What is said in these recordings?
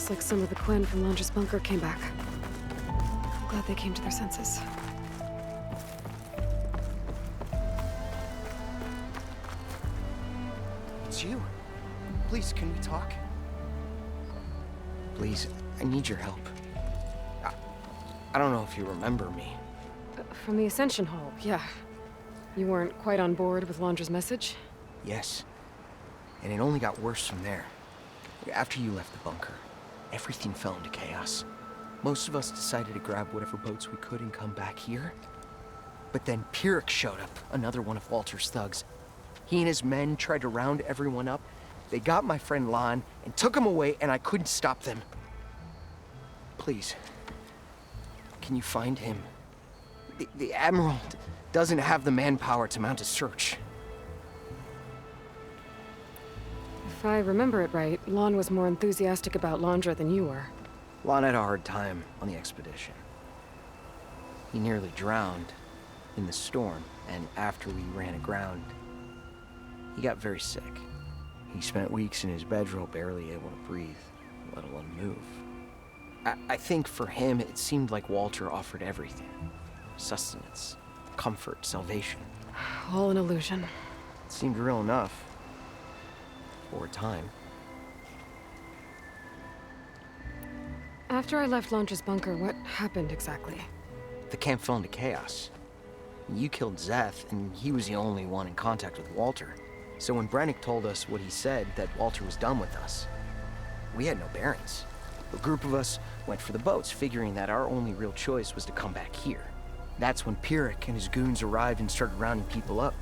Looks like some of the Quen from Londra's bunker came back. I'm glad they came to their senses. It's you. Please, can we talk? Please, I need your help. I don't know if you remember me. From the Ascension Hall, yeah. You weren't quite on board with Londra's message? Yes. And it only got worse from there. After you left the bunker, everything fell into chaos. Most of us decided to grab whatever boats we could and come back here. But then Pyrrhic showed up, another one of Walter's thugs. He and his men tried to round everyone up. They got my friend Lon and took him away, and I couldn't stop them. Please, can you find him? The Admiral doesn't have the manpower to mount a search. If I remember it right, Lon was more enthusiastic about Londra than you were. Lon had a hard time on the expedition. He nearly drowned in the storm, and after we ran aground, he got very sick. He spent weeks in his bedroll, barely able to breathe, let alone move. I think for him, it seemed like Walter offered everything. Sustenance, comfort, salvation. All an illusion. It seemed real enough. For a time. After I left Londra's bunker, what happened exactly? The camp fell into chaos. You killed Zeth, and he was the only one in contact with Walter. So when Brennick told us what he said, that Walter was done with us, we had no bearings. A group of us went for the boats, figuring that our only real choice was to come back here. That's when Pyrrhic and his goons arrived and started rounding people up.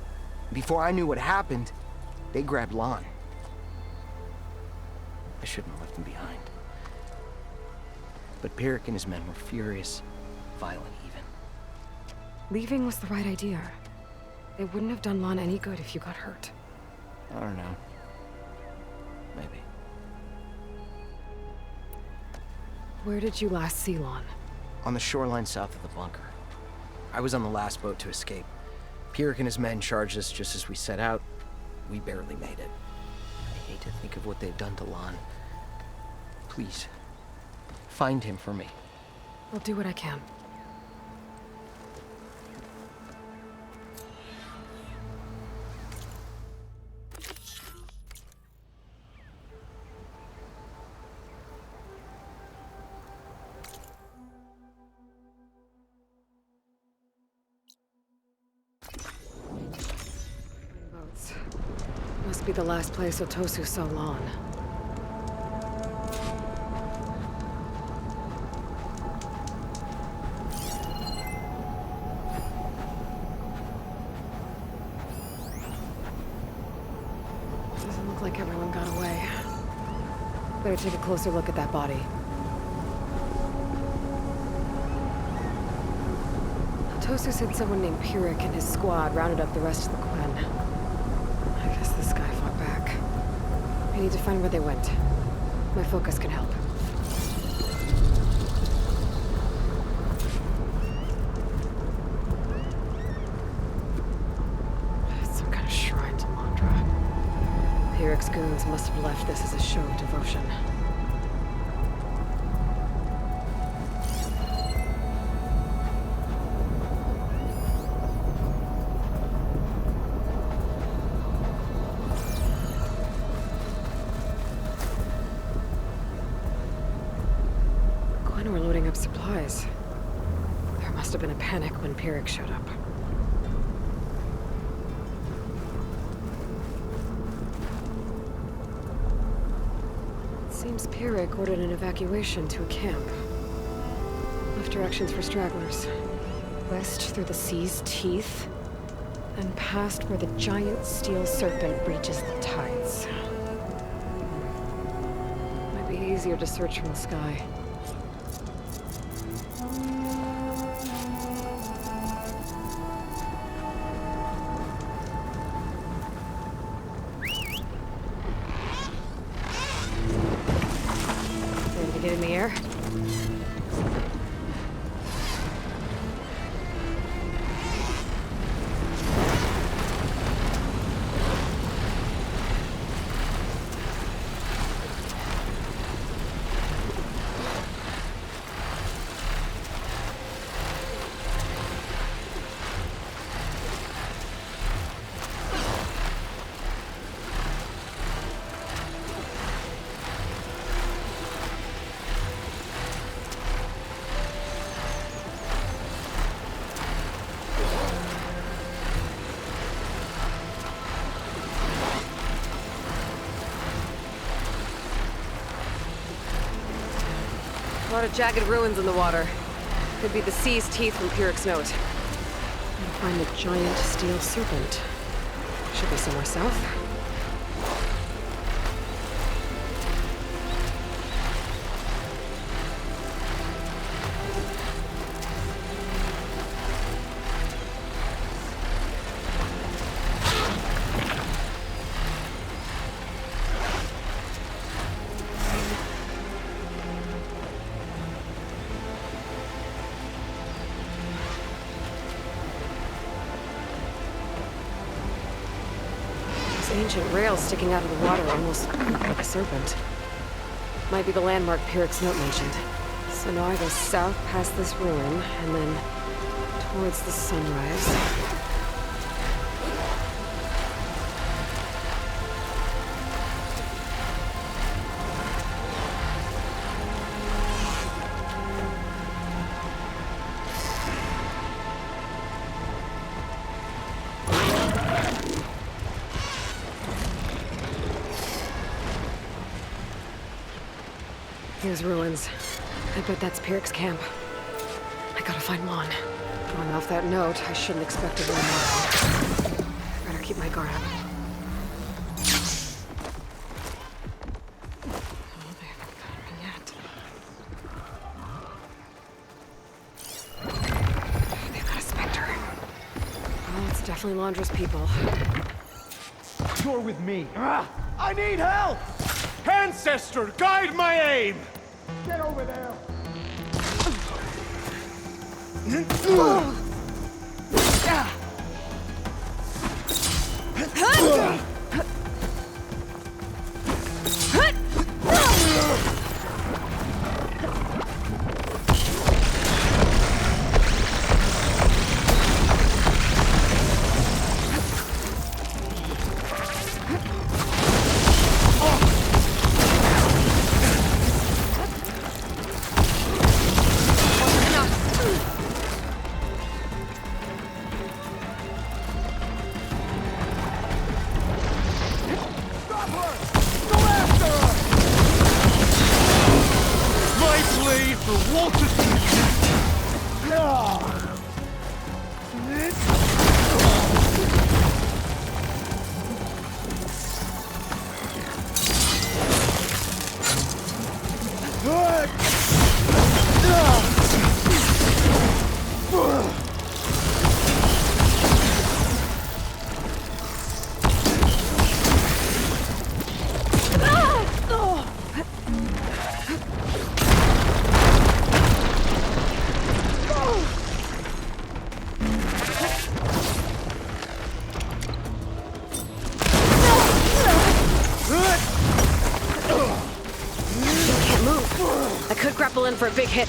Before I knew what happened, they grabbed Lon. I shouldn't have left him behind. But Pyrrhic and his men were furious, violent even. Leaving was the right idea. It wouldn't have done Lon any good if you got hurt. I don't know. Maybe. Where did you last see Lon? On the shoreline south of the bunker. I was on the last boat to escape. Pyrrhic and his men charged us just as we set out. We barely made it. I hate to think of what they've done to Lon. Please, find him for me. I'll do what I can. Boats. Must be the last place Otosu saw Lon. Doesn't look like everyone got away. Better take a closer look at that body. Otosu said someone named Pyrrhic and his squad rounded up the rest of the Quen. I guess this guy fought back. I need to find where they went. My focus can help. It's some kind of shrine to Londra. Pyrrhic's goons must have left this as a show of devotion. We're loading up supplies. There must have been a panic when Pyrrhic showed up. It seems Pyrrhic ordered an evacuation to a camp. Left directions for stragglers. West through the sea's teeth, and past where the giant steel serpent breaches the tides. Might be easier to search from the sky. Get in the air. A lot of jagged ruins in the water. Could be the sea's teeth from Pyrrhic's note. And find the giant steel serpent. Should be somewhere south. Ancient rails sticking out of the water almost like a serpent. Might be the landmark Pyrrhic's note mentioned. So now I go south past this ruin, and then towards the sunrise. Here's ruins. I bet that's Pyrrhic's camp. I gotta find Juan. Going off that note, I shouldn't expect to run now. Better keep my guard up. Oh, they haven't got me yet. They've got a Spectre. Oh, it's definitely Laundra's people. You're with me. I need help! Ancestor, guide my aim! Get over there! In for a big hit.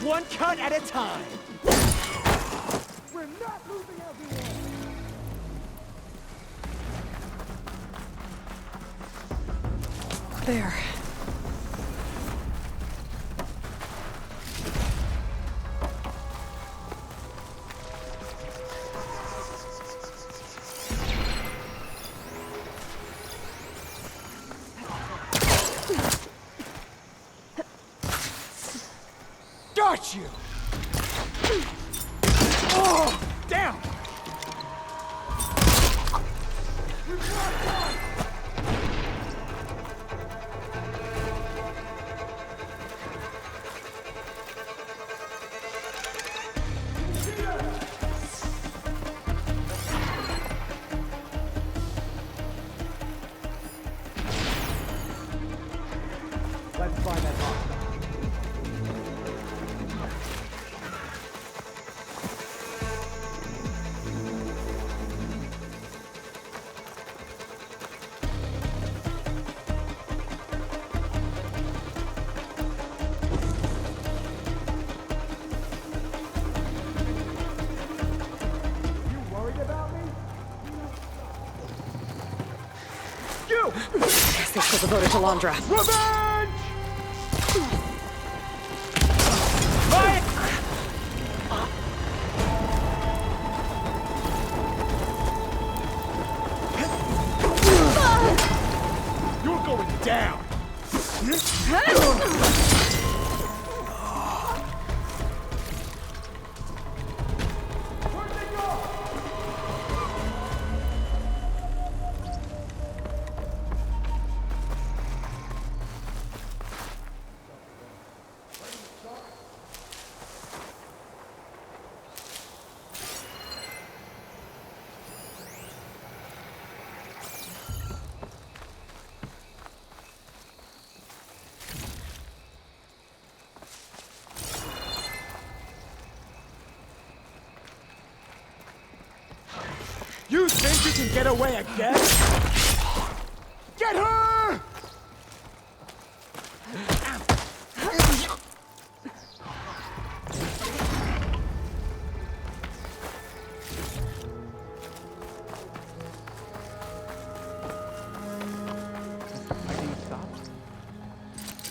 One cut at a time. We're not losing everyone. There. Got you! Oh, down! Let's find that hostile. They still devoted to Landra. Revenge! You're going down! You think you can get away again? Get her!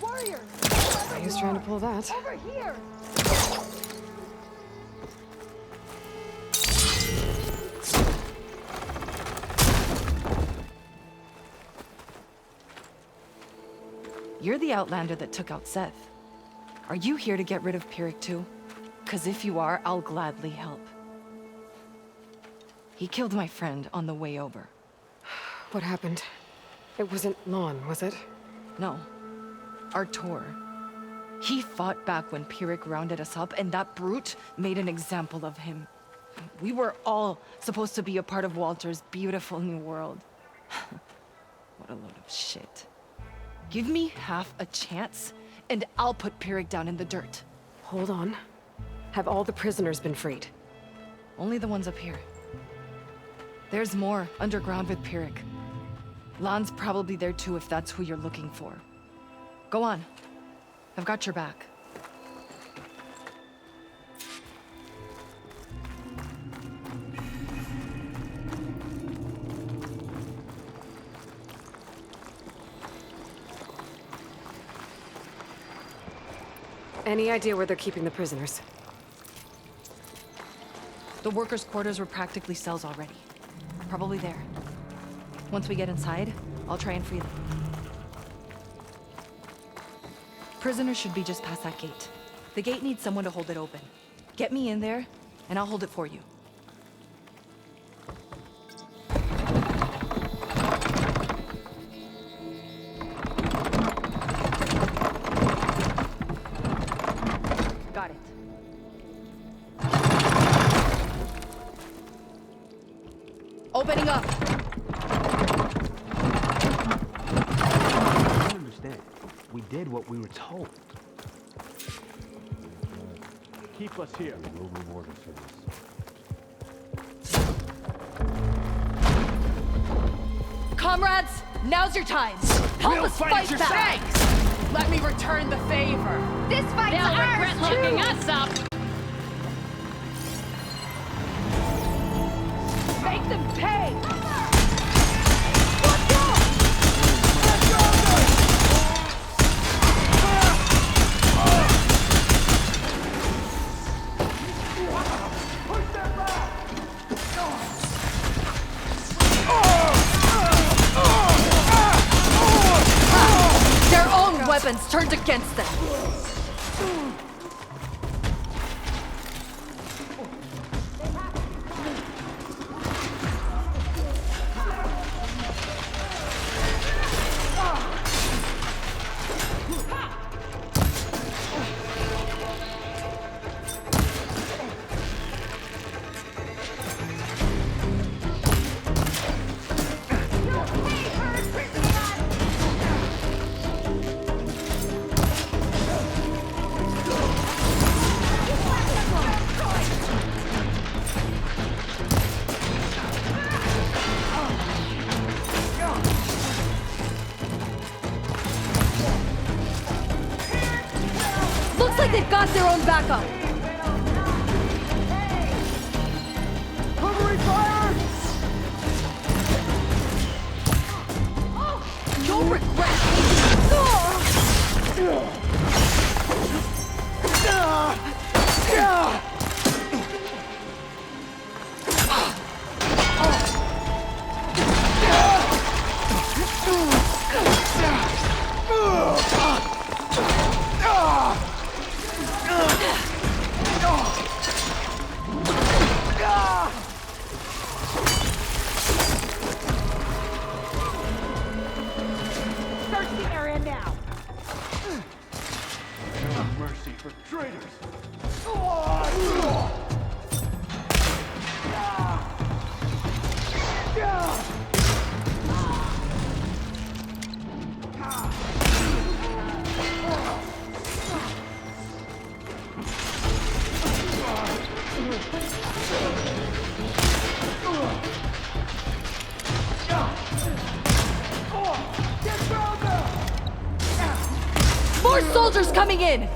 Warriors! He's trying to pull that. Over here! You're the Outlander that took out Seth. Are you here to get rid of Pyrrhic too? 'Cause if you are, I'll gladly help. He killed my friend on the way over. What happened? It wasn't Lon, was it? No. Artur. He fought back when Pyrrhic rounded us up, and that brute made an example of him. We were all supposed to be a part of Walter's beautiful new world. What a load of shit. Give me half a chance, and I'll put Pyrrhic down in the dirt. Hold on. Have all the prisoners been freed? Only the ones up here. There's more underground with Pyrrhic. Lon's probably there too if that's who you're looking for. Go on. I've got your back. Any idea where they're keeping the prisoners? The workers' quarters were practically cells already. Probably there. Once we get inside, I'll try and free them. Prisoners should be just past that gate. The gate needs someone to hold it open. Get me in there, and I'll hold it for you. Got it. Opening up! I don't understand. We did what we were told. Keep us here. We'll reward us for this. Comrades, now's your time. Help us fight back. Let me return the favor. This fight's They'll ours regret too! locking us up. Make them pay! Their own weapons turned against them. They've got their own backup. Covering fire! You'll regret Search the area now. No mercy for traitors! More soldiers coming in.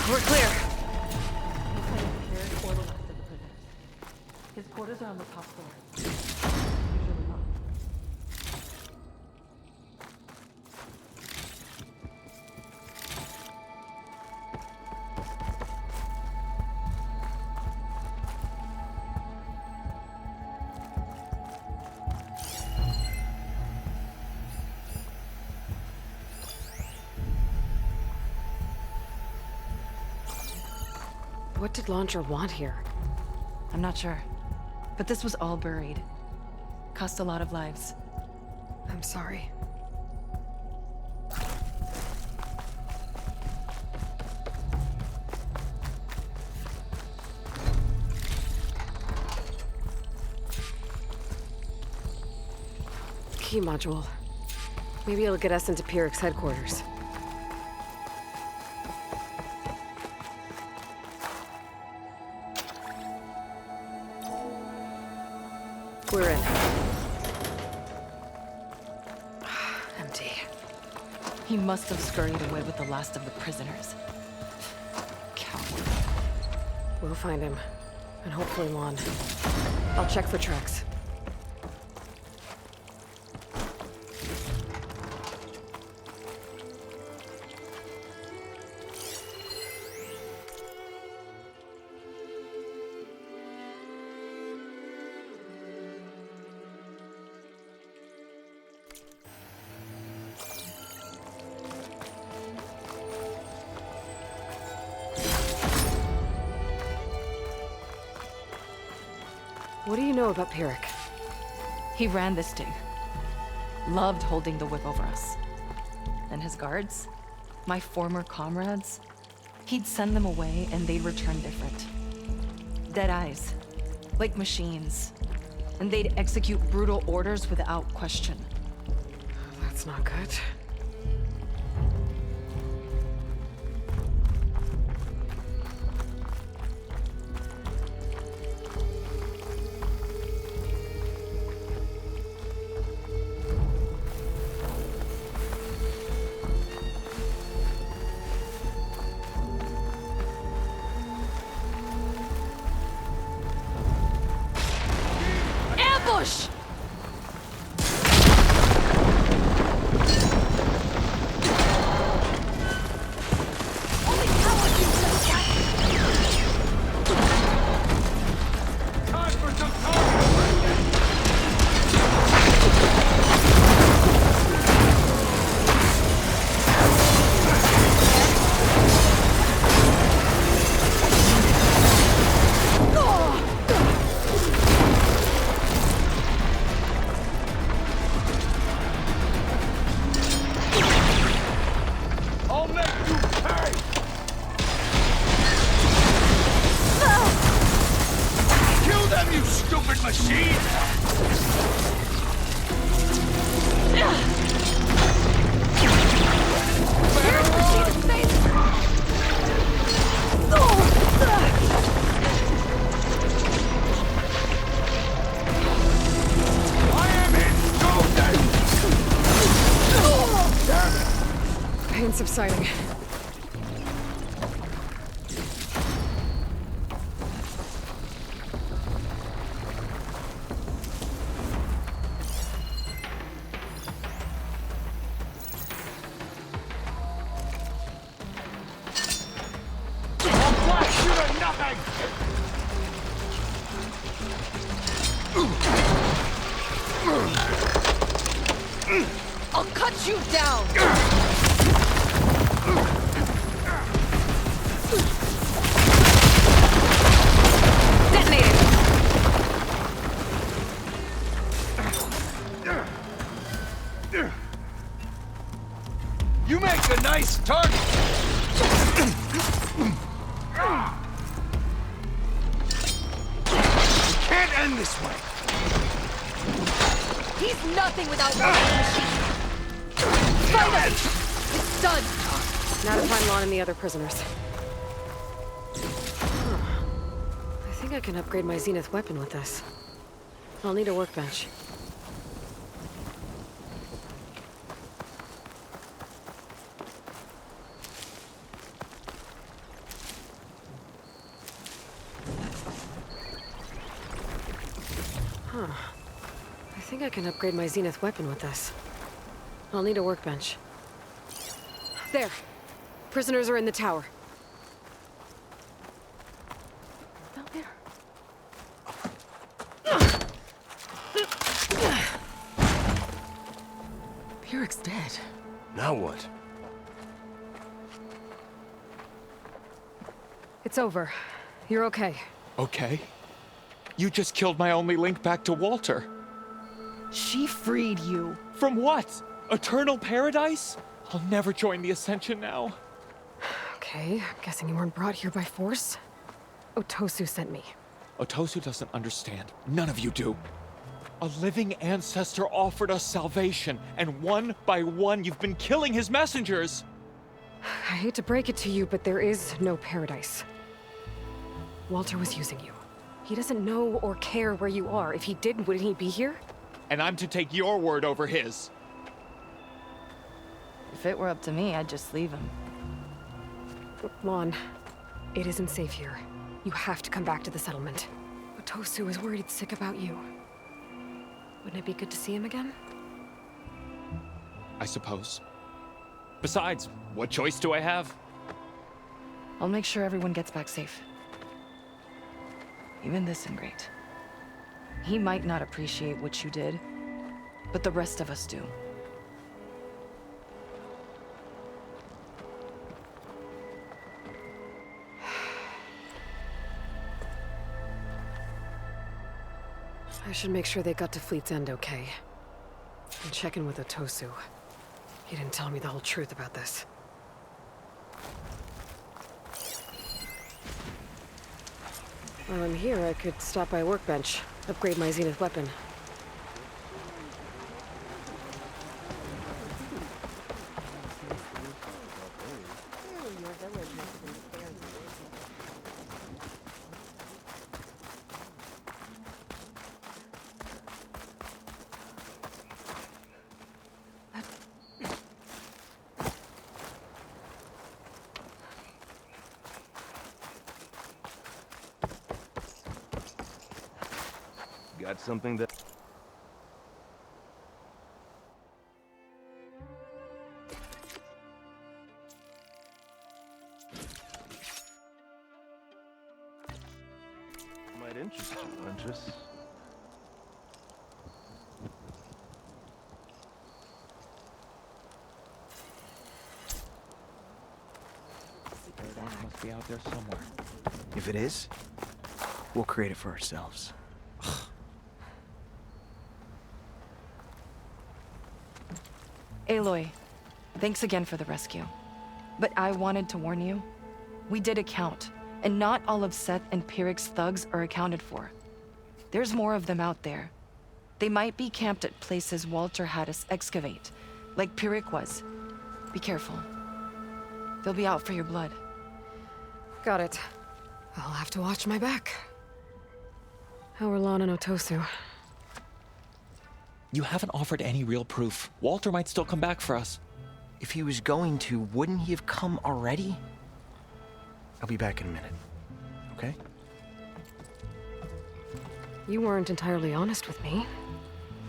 We're clear. His quarters are on the top floor. Usually not. What did Launcher want here? I'm not sure. But this was all buried. Cost a lot of lives. I'm sorry. Key module. Maybe it'll get us into Pyrrhic's headquarters. We're in. He must have scurried away with the last of the prisoners. Coward. We'll find him. And hopefully Lon. I'll check for tracks. What do you know about Pyrrhic? He ran this dig. Loved holding the whip over us. And his guards? My former comrades? He'd send them away and they'd return different. Dead eyes. Like machines. And they'd execute brutal orders without question. That's not good. Ambush! Only coward can Time for some target! I'll make you pay! Kill them, you stupid machine! I am in golden! Pain subsiding. I'll blast you to nothing! I'll cut you down! Detonated! You make a nice target! Can't end this way! He's nothing without one machine! Find us! It's done! Now to find Lon and the other prisoners. Huh. I think I can upgrade my Zenith weapon with this. I'll need a workbench. Huh. I think I can upgrade my Zenith weapon with this. I'll need a workbench. There. Prisoners are in the tower. Down there. Pyrrhic's dead. Now what? It's over. You're okay. Okay. You just killed my only link back to Walter. She freed you. From what? Eternal paradise? I'll never join the Ascension now. Okay, I'm guessing you weren't brought here by force. Otosu sent me. Otosu doesn't understand. None of you do. A living ancestor offered us salvation, and one by one you've been killing his messengers. I hate to break it to you, but there is no paradise. Walter was using you. He doesn't know or care where you are. If he did, wouldn't he be here? And I'm to take your word over his. If it were up to me, I'd just leave him. Lon, it isn't safe here. You have to come back to the settlement. Otosu is worried sick about you. Wouldn't it be good to see him again? I suppose. Besides, what choice do I have? I'll make sure everyone gets back safe. Even this ingrate. He might not appreciate what you did, but the rest of us do. I should make sure they got to Fleet's End okay. And check in with Otosu. He didn't tell me the whole truth about this. While I'm here, I could stop by a workbench, upgrade my Zenith weapon. Got something that... might interest you, Huntress. It must be out there somewhere. If it is, we'll create it for ourselves. Aloy, thanks again for the rescue. But I wanted to warn you. We did account, and not all of Seth and Pyrrhic's thugs are accounted for. There's more of them out there. They might be camped at places Walter had us excavate, like Pyrrhic was. Be careful. They'll be out for your blood. Got it. I'll have to watch my back. How are Lon and Otosu? You haven't offered any real proof. Walter might still come back for us. If he was going to, wouldn't he have come already? I'll be back in a minute, okay? You weren't entirely honest with me.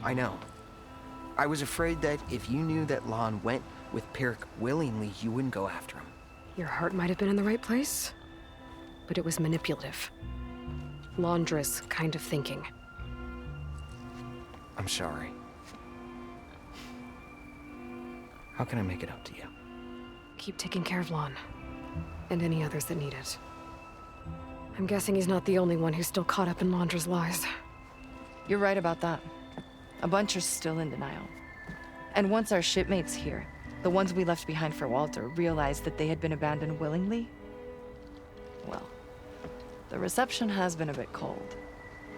I know. I was afraid that if you knew that Lon went with Pyrrhic willingly, you wouldn't go after him. Your heart might have been in the right place, but it was manipulative. Laundress kind of thinking. I'm sorry. How can I make it up to you? Keep taking care of Lon, and any others that need it. I'm guessing he's not the only one who's still caught up in Laundra's lies. You're right about that. A bunch are still in denial. And once our shipmates here, the ones we left behind for Walter, realized that they had been abandoned willingly, well, the reception has been a bit cold.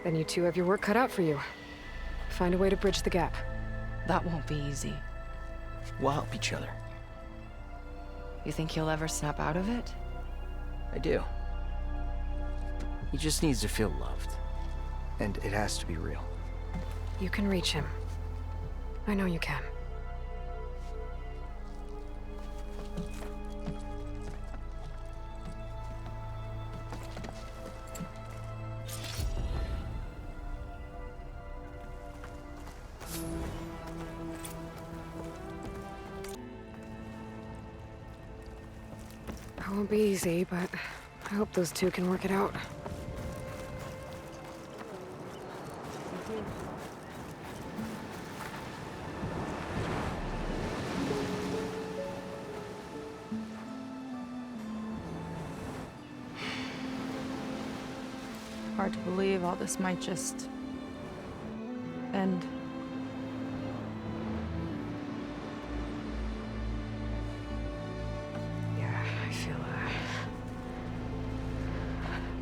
Then you two have your work cut out for you. Find a way to bridge the gap. That won't be easy. We'll help each other. You think he'll ever snap out of it? I do. He just needs to feel loved. And it has to be real. You can reach him. I know you can. It won't be easy, but I hope those two can work it out. Hard to believe all this might just end. Yeah, I feel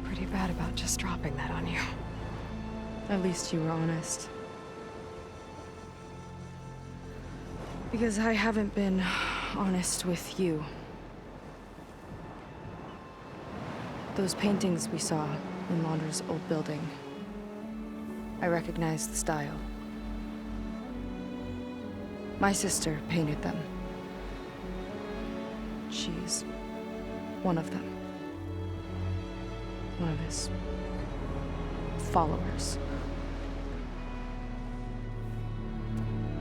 pretty bad about just dropping that on you. At least you were honest. Because I haven't been honest with you. Those paintings we saw in Laundra's old building, I recognized the style. My sister painted them. She's one of them. One of his followers.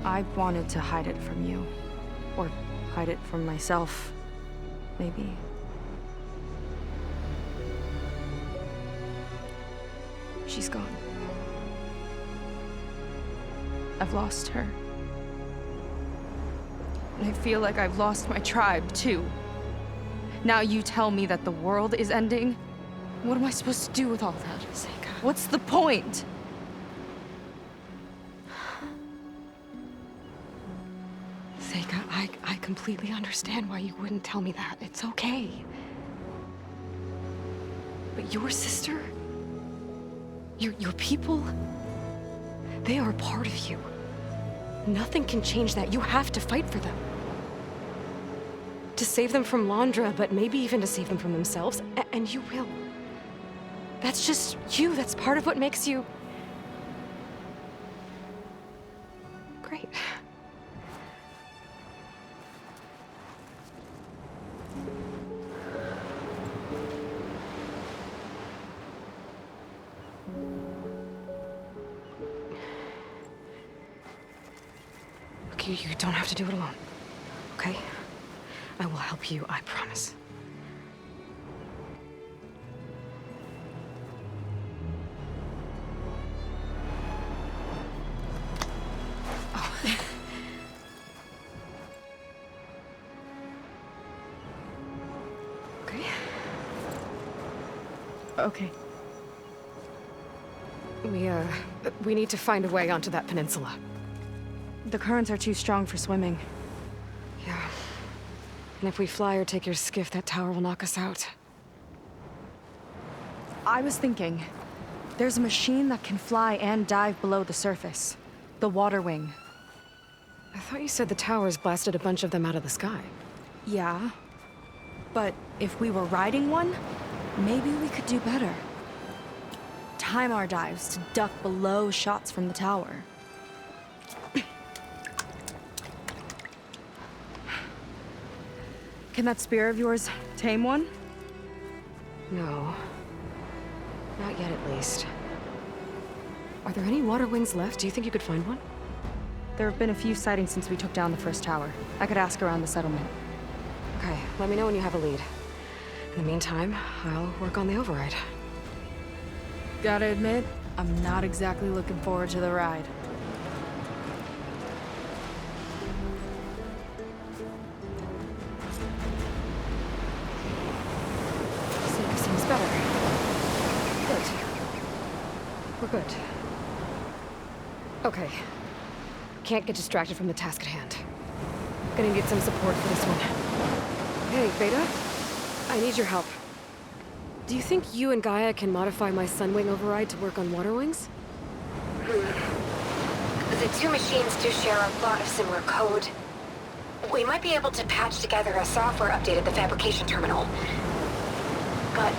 I wanted to hide it from you. Or hide it from myself, maybe. She's gone. I've lost her. And I feel like I've lost my tribe, too. Now you tell me that the world is ending? What am I supposed to do with all that? Seika. What's the point? Seika, I completely understand why you wouldn't tell me that. It's okay. But your sister? Your people? They are a part of you. Nothing can change that. You have to fight for them. To save them from Londra, but maybe even to save them from themselves. And you will. That's just you. That's part of what makes you... great. Look, you don't have to do it alone, okay? I will help you, I promise. Oh. Okay. Okay. We need to find a way onto that peninsula. The currents are too strong for swimming. Yeah. And if we fly or take your skiff, that tower will knock us out. I was thinking, there's a machine that can fly and dive below the surface. The water wing. I thought you said the towers blasted a bunch of them out of the sky. Yeah. But if we were riding one, maybe we could do better. Time our dives to duck below shots from the tower. Can that spear of yours tame one? No. Not yet, at least. Are there any water wings left? Do you think you could find one? There have been a few sightings since we took down the first tower. I could ask around the settlement. Okay, let me know when you have a lead. In the meantime, I'll work on the override. Gotta admit, I'm not exactly looking forward to the ride. Seems better. Good. We're good. Okay. Can't get distracted from the task at hand. Gonna need some support for this one. Hey, Beta? I need your help. Do you think you and Gaia can modify my Sunwing override to work on water wings? The two machines do share a lot of similar code. We might be able to patch together a software update at the fabrication terminal. But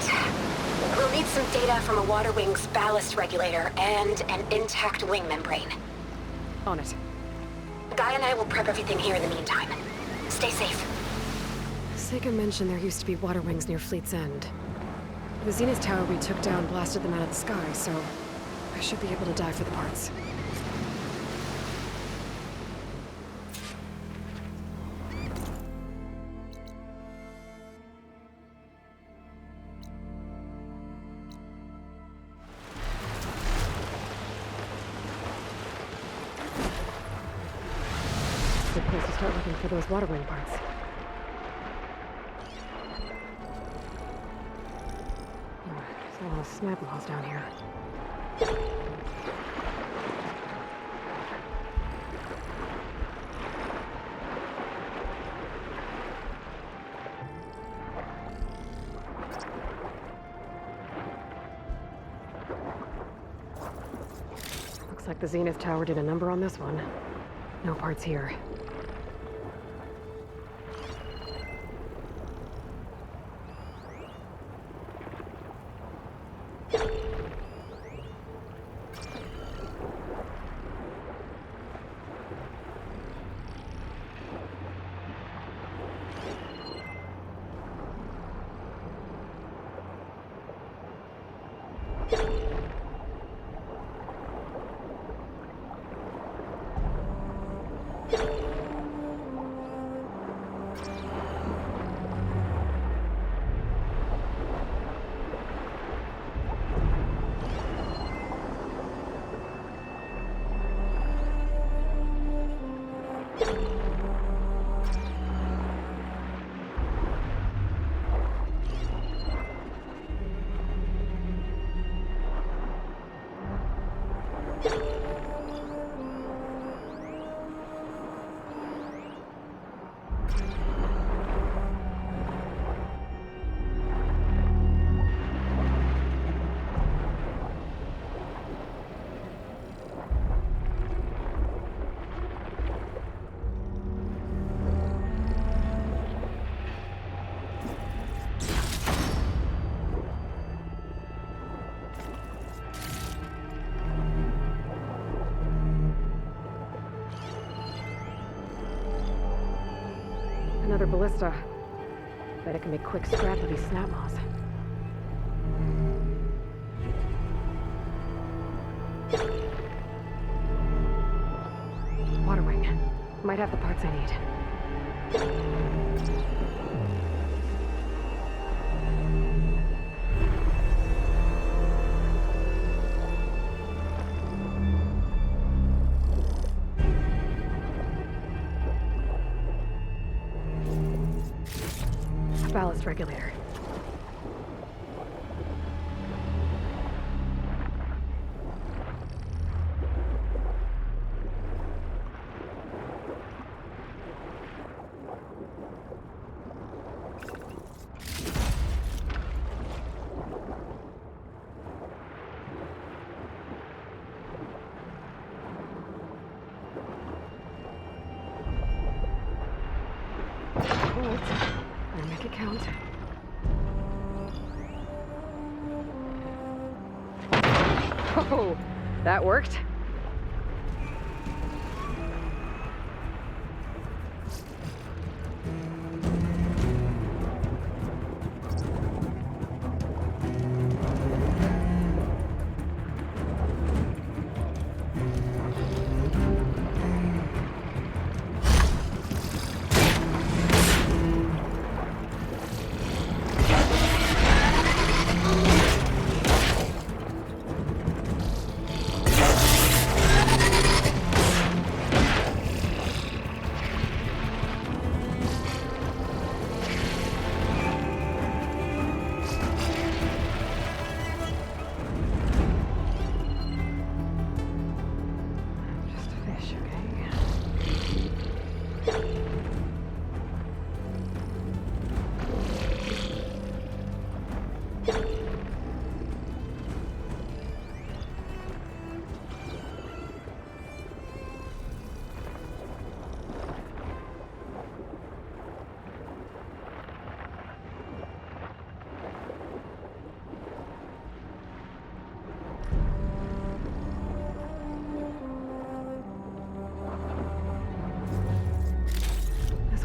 we'll need some data from a water wing's ballast regulator and an intact wing membrane. On it. Guy and I will prep everything here in the meantime. Stay safe. Seika mentioned there used to be water wings near Fleet's End. The Zenith tower we took down blasted them out of the sky, so I should be able to dive for the parts. Good place to start looking for those water wing parts. There's a lot of snap laws down here. Looks like the Zenith tower did a number on this one. No parts here. Another ballista. Bet it can make quick scrap of these snap moths. Water wing. Might have the parts I need. Ballast regulator. Better make it count. Oh, that worked.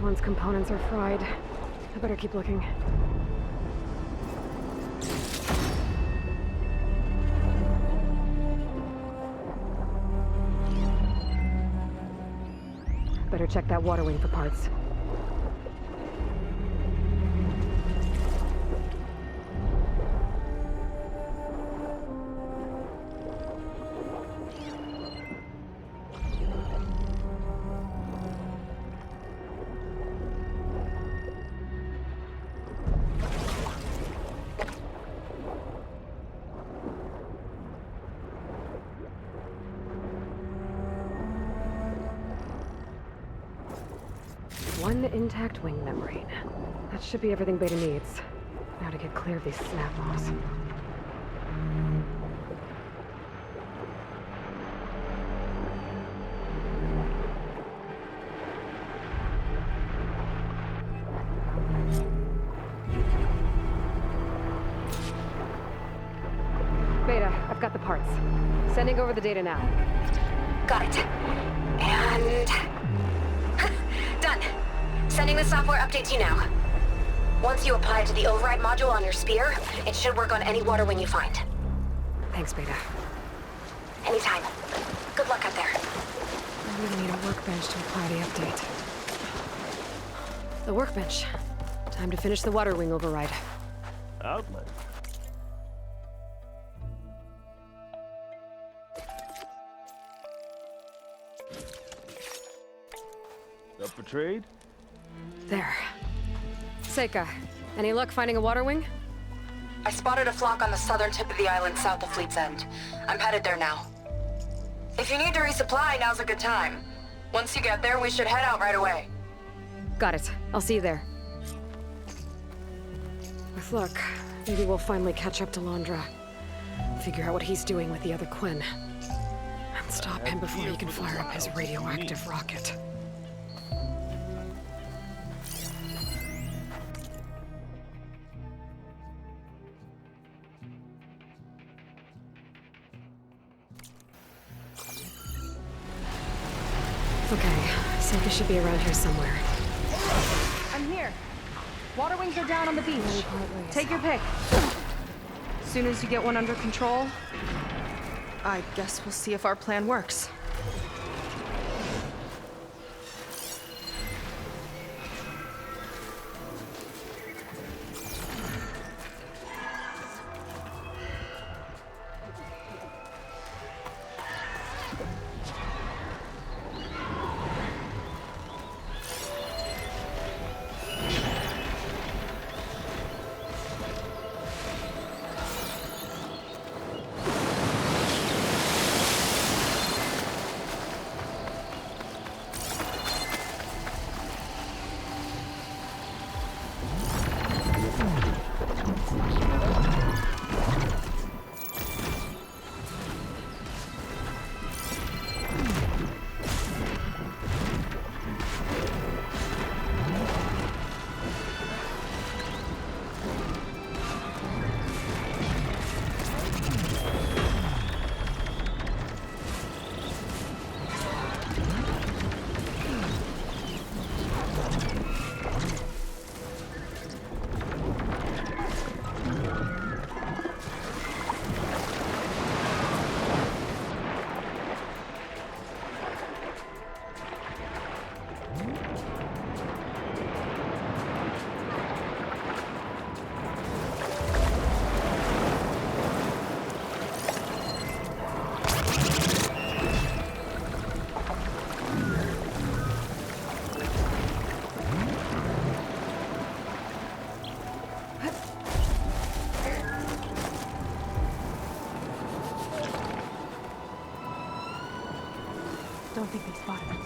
One's components are fried. I better keep looking. Better check that water wing for parts. One intact wing membrane. That should be everything Beta needs. Now to get clear of these snap moths. Beta, I've got the parts. Sending over the data now. Got it. And... done. Sending the software update to you now. Once you apply it to the override module on your spear, it should work on any water wing you find. Thanks, Beta. Anytime. Good luck out there. I really need a work workbench to apply the update. The workbench. Time to finish the water wing override. Outlet. Up for trade? There. Seika, any luck finding a water wing? I spotted a flock on the southern tip of the island south of Fleet's End. I'm headed there now. If you need to resupply, now's a good time. Once you get there, we should head out right away. Got it. I'll see you there. With luck, maybe we'll finally catch up to Londra. Figure out what he's doing with the other Quinn. And stop him before he can fire up his radioactive rocket. Okay, Seika should be around here somewhere. I'm here. Water wings are down on the beach. Take your pick. As soon as you get one under control, I guess we'll see if our plan works. Don't think they spotted us.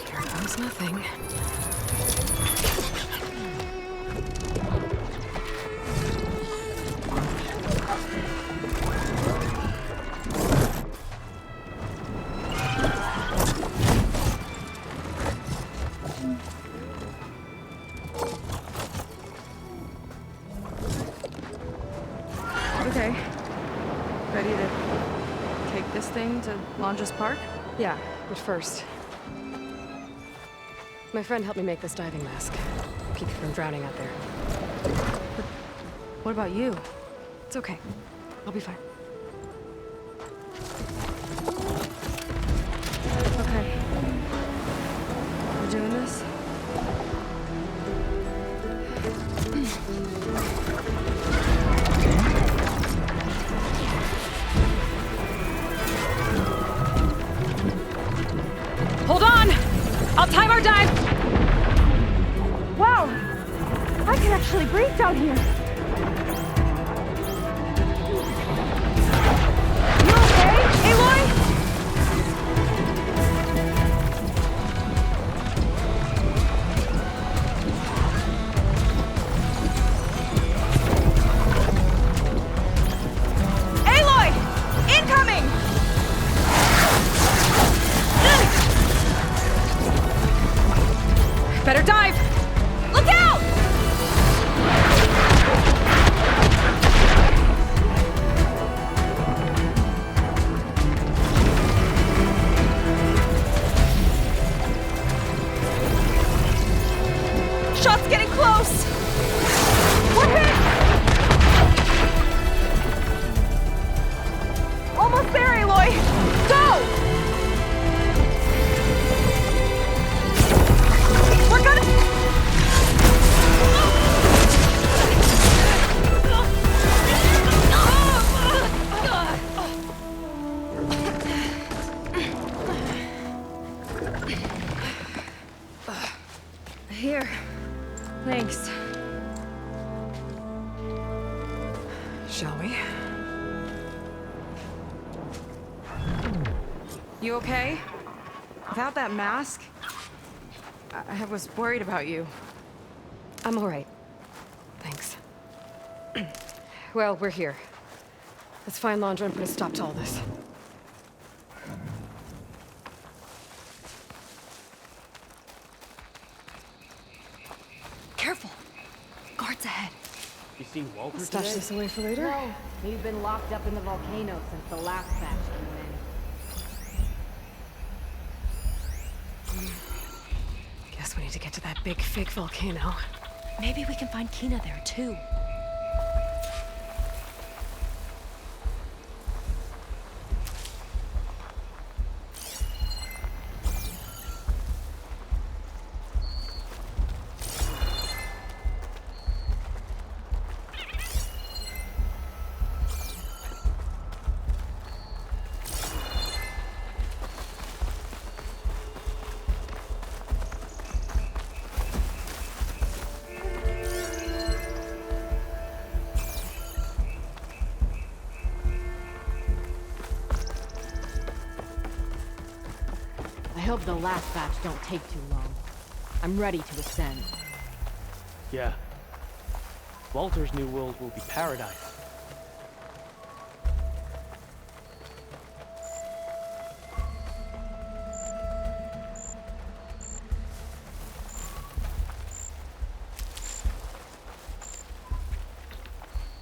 Here comes nothing. Okay. Ready to take this thing to Londra's Park? Yeah, but first. My friend helped me make this diving mask. Keep you from drowning out there. But what about you? It's okay. I'll be fine. Okay. We're doing this? Hold on! I'll time our dive! Wow! I can actually breathe down here! You okay, Aloy? Aloy! Incoming! Better dive! Look out! Shot's getting close! Here. Thanks. Shall we? You okay? Without that mask? I was worried about you. I'm all right. Thanks. Well, we're here. Let's find Landra and put a stop to all this. Careful. Guards ahead. You seen Walter Stash today? this away for later? No, he's been locked up in the volcano since the last batch came in. Guess we need to get to that big fake volcano. Maybe we can find Kina there too. I hope the last batch don't take too long. I'm ready to ascend. Yeah. Walter's new world will be paradise.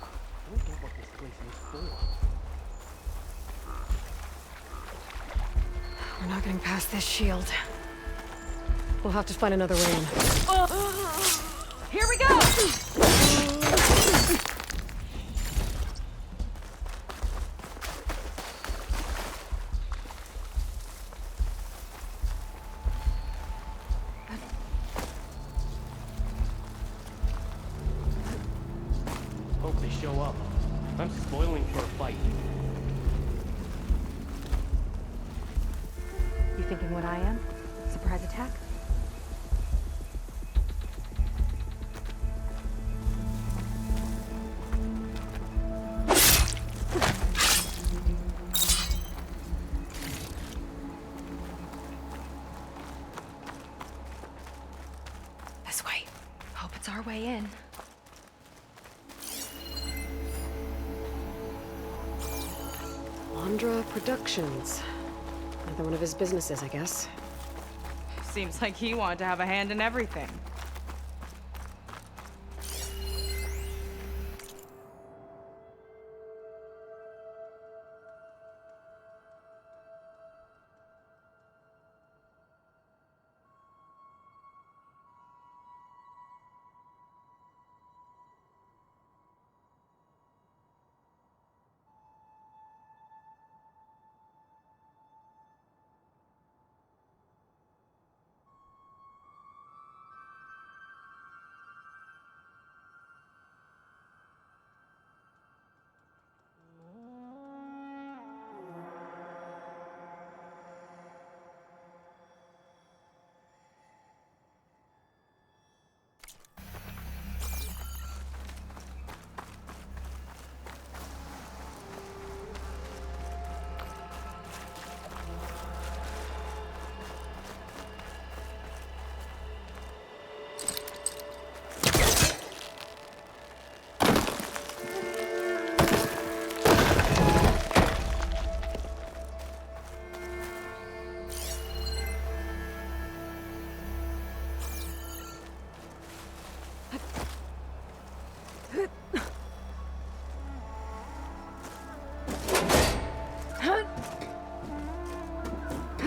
I don't get what this place is for. We're not getting past this shield. We'll have to find another way in. Here we go! Hope they show up. I'm spoiling for a fight. You thinking what I am? Surprise attack? This way. Hope it's our way in. Landra Productions. Another one of his businesses, I guess. Seems like he wanted to have a hand in everything.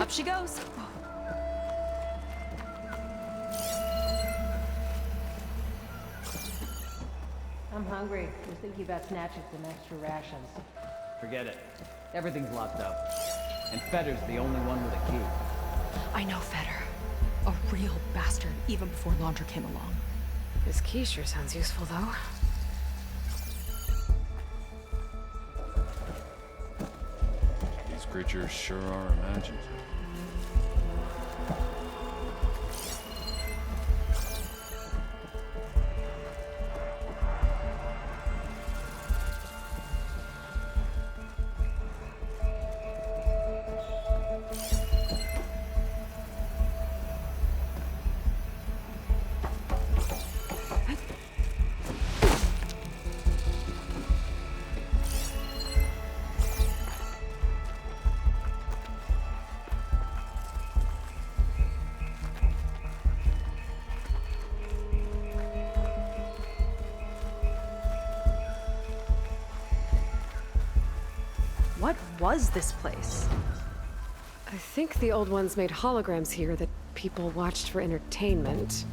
Up she goes. I'm hungry. Was thinking about snatching some extra rations. Forget it. Everything's locked up. And Fetter's the only one with a key. I know Fetter. A real bastard, even before Landra came along. This key sure sounds useful, though. These creatures sure are imaginative. What was this place? I think the old ones made holograms here that people watched for entertainment.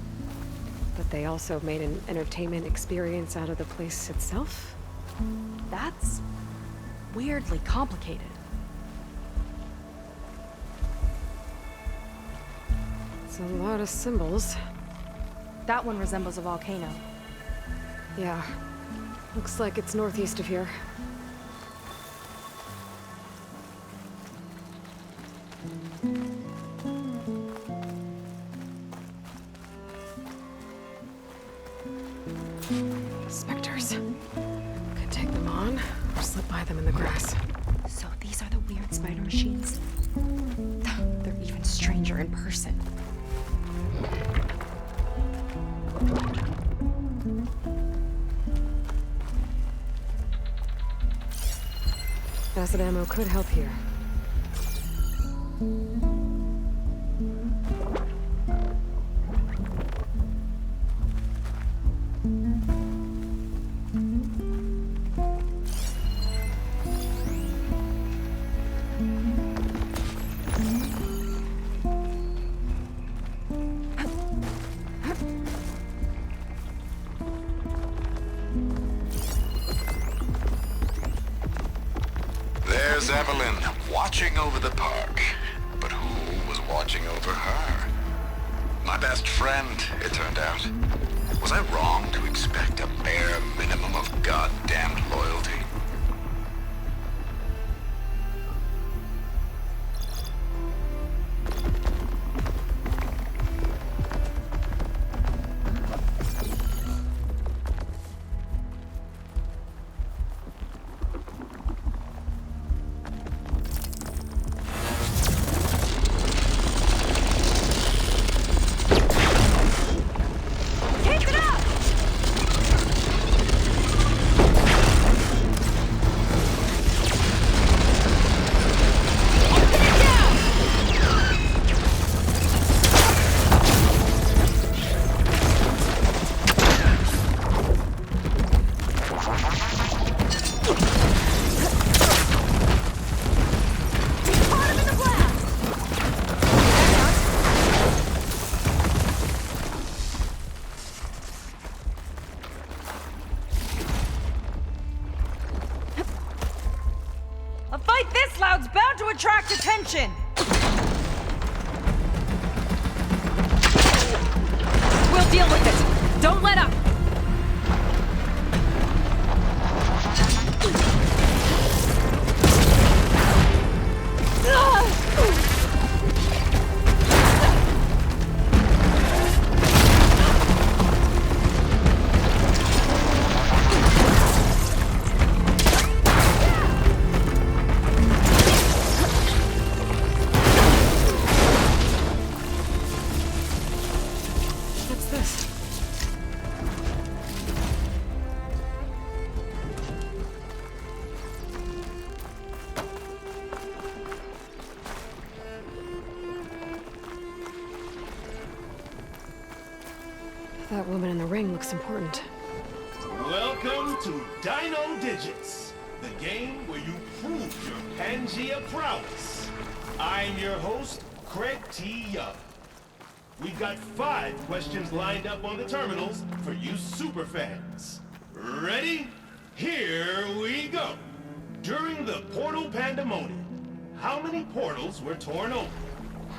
But they also made an entertainment experience out of the place itself? That's weirdly complicated. It's a lot of symbols. That one resembles a volcano. Yeah. Looks like it's northeast of here. Specters. Could take them on, or slip by them in the grass. So these are the weird spider machines? They're even stranger in person. Acid ammo could help here. There's Evelyn, watching over the park. But who was watching over her? My best friend, it turned out. Was I wrong to expect a bare minimum of goddamned loyalty? A fight this loud's bound to attract attention! We'll deal with it! Don't let up! That woman in the ring looks important. Welcome to Dino Digits, the game where you prove your Pangea prowess. I'm your host, Craig T. Young. We've got 5 questions lined up on the terminals for you superfans. Ready? Here we go. During the Portal Pandemonium, how many portals were torn open?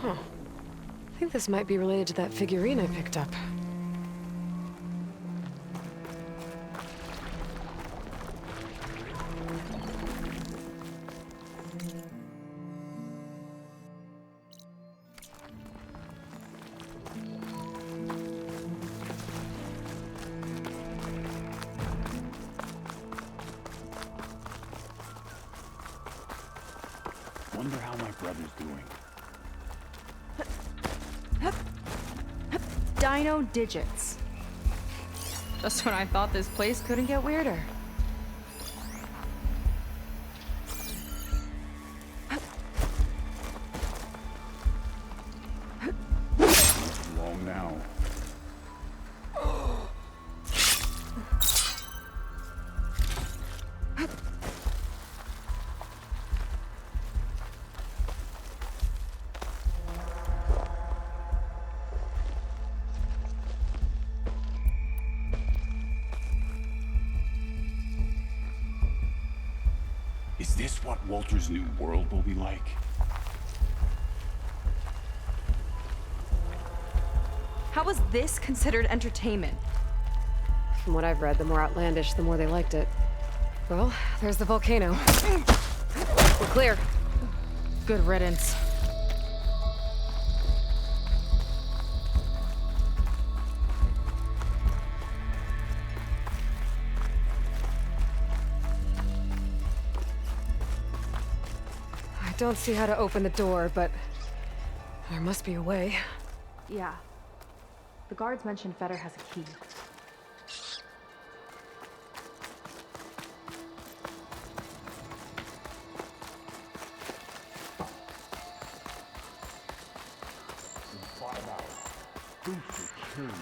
Huh. I think this might be related to that figurine I picked up. Wonder how my brother's doing. Dino Digits. Just when I thought this place couldn't get weirder. Long now. Is this what Walter's new world will be like? How was this considered entertainment? From what I've read, the more outlandish, the more they liked it. Well, there's the volcano. We're clear. Good riddance. I don't see how to open the door, but there must be a way. Yeah. The guards mentioned Fetter has a key. Who's security?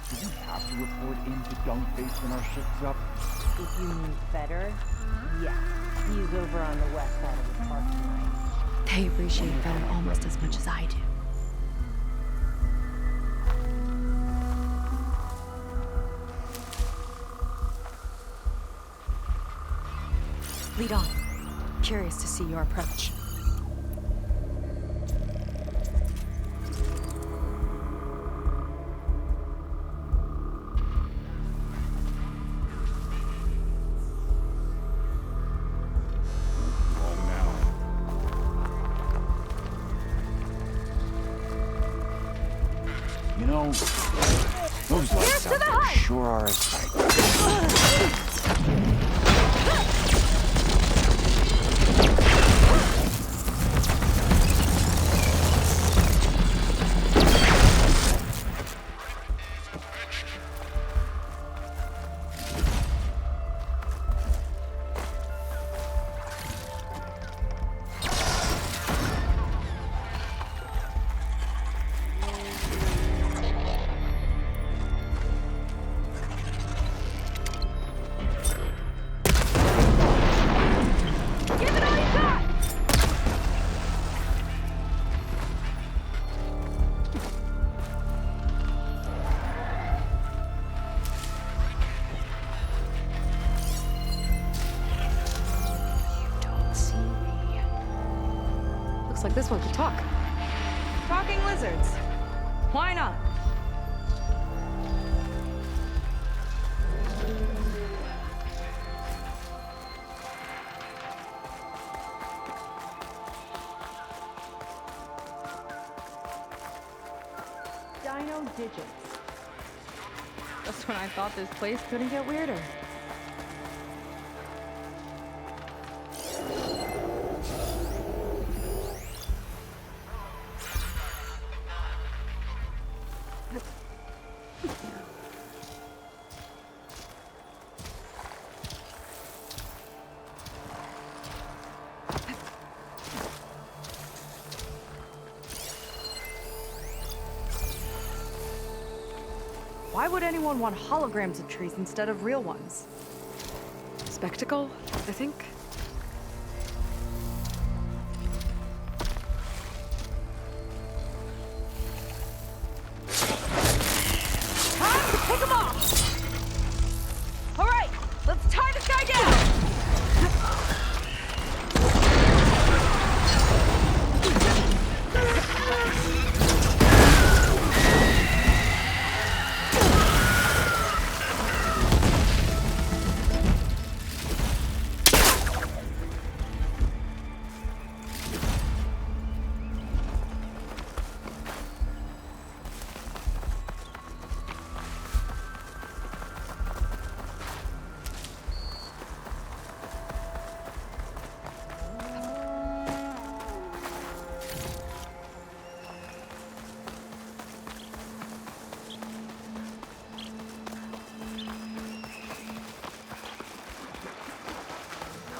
Do we have to report into Dunkface when our shift's up? If you mean Fetter, yeah. He's over on the west side of the park tonight. They appreciate Fetter almost as much as I do. Lead on. Curious to see your approach. Wrong now. You know, those lights out there sure are a sight. Looks like this one could talk. Talking lizards. Why not? Dino digits. Just when I thought this place couldn't get weirder. Why would anyone want holograms of trees instead of real ones? Spectacle, I think. Time to pick them off! All right, let's tie this guy down!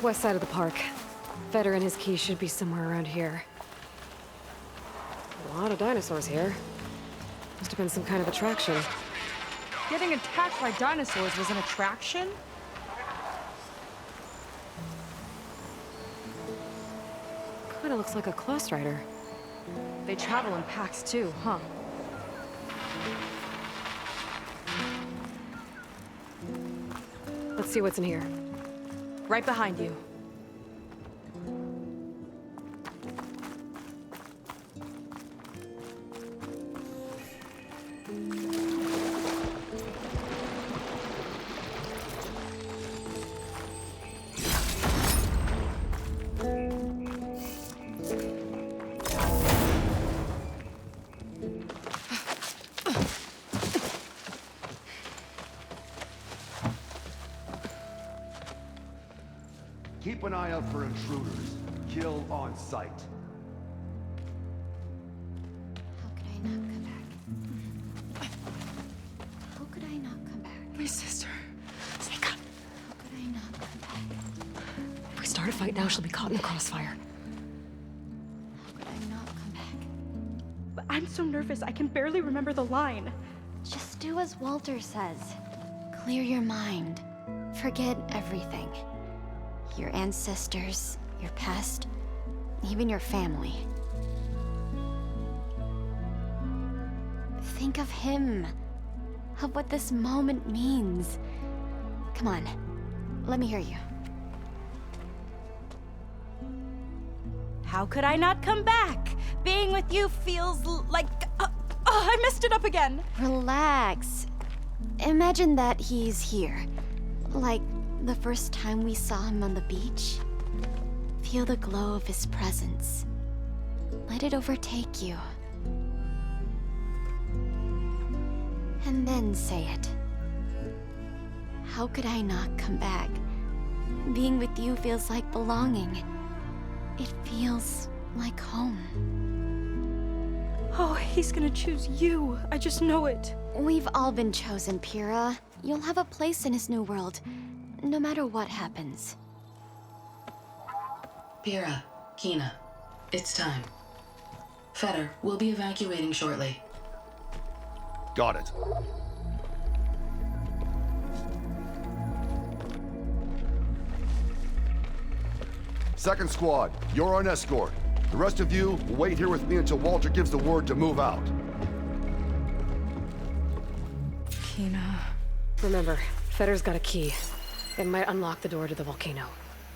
West side of the park. Fetter and his key should be somewhere around here. A lot of dinosaurs here. Must have been some kind of attraction. Getting attacked by dinosaurs was an attraction? Kinda looks like a close rider. They travel in packs too, huh? Let's see what's in here. Right behind you. Keep an eye out for intruders. Kill on sight. How could I not come back? How could I not come back? My sister. Sneak up. How could I not come back? If we start a fight now, she'll be caught in the crossfire. How could I not come back? But I'm so nervous, I can barely remember the line. Just do as Walter says. Clear your mind. Forget everything. Your ancestors, your past, even your family. Think of him. Of what this moment means. Come on, let me hear you. How could I not come back? Being with you feels like... I messed it up again. Relax. Imagine that he's here. Like the first time we saw him on the beach. Feel the glow of his presence. Let it overtake you. And then say it. How could I not come back? Being with you feels like belonging. It feels like home. Oh, he's gonna choose you. I just know it. We've all been chosen, Pyrrha. You'll have a place in his new world, no matter what happens. Pyrrha, Kina, it's time. Fetter, we'll be evacuating shortly. Got it. Second squad, you're on escort. The rest of you will wait here with me until Walter gives the word to move out. Kina. Remember, Fetter's got a key. It might unlock the door to the volcano.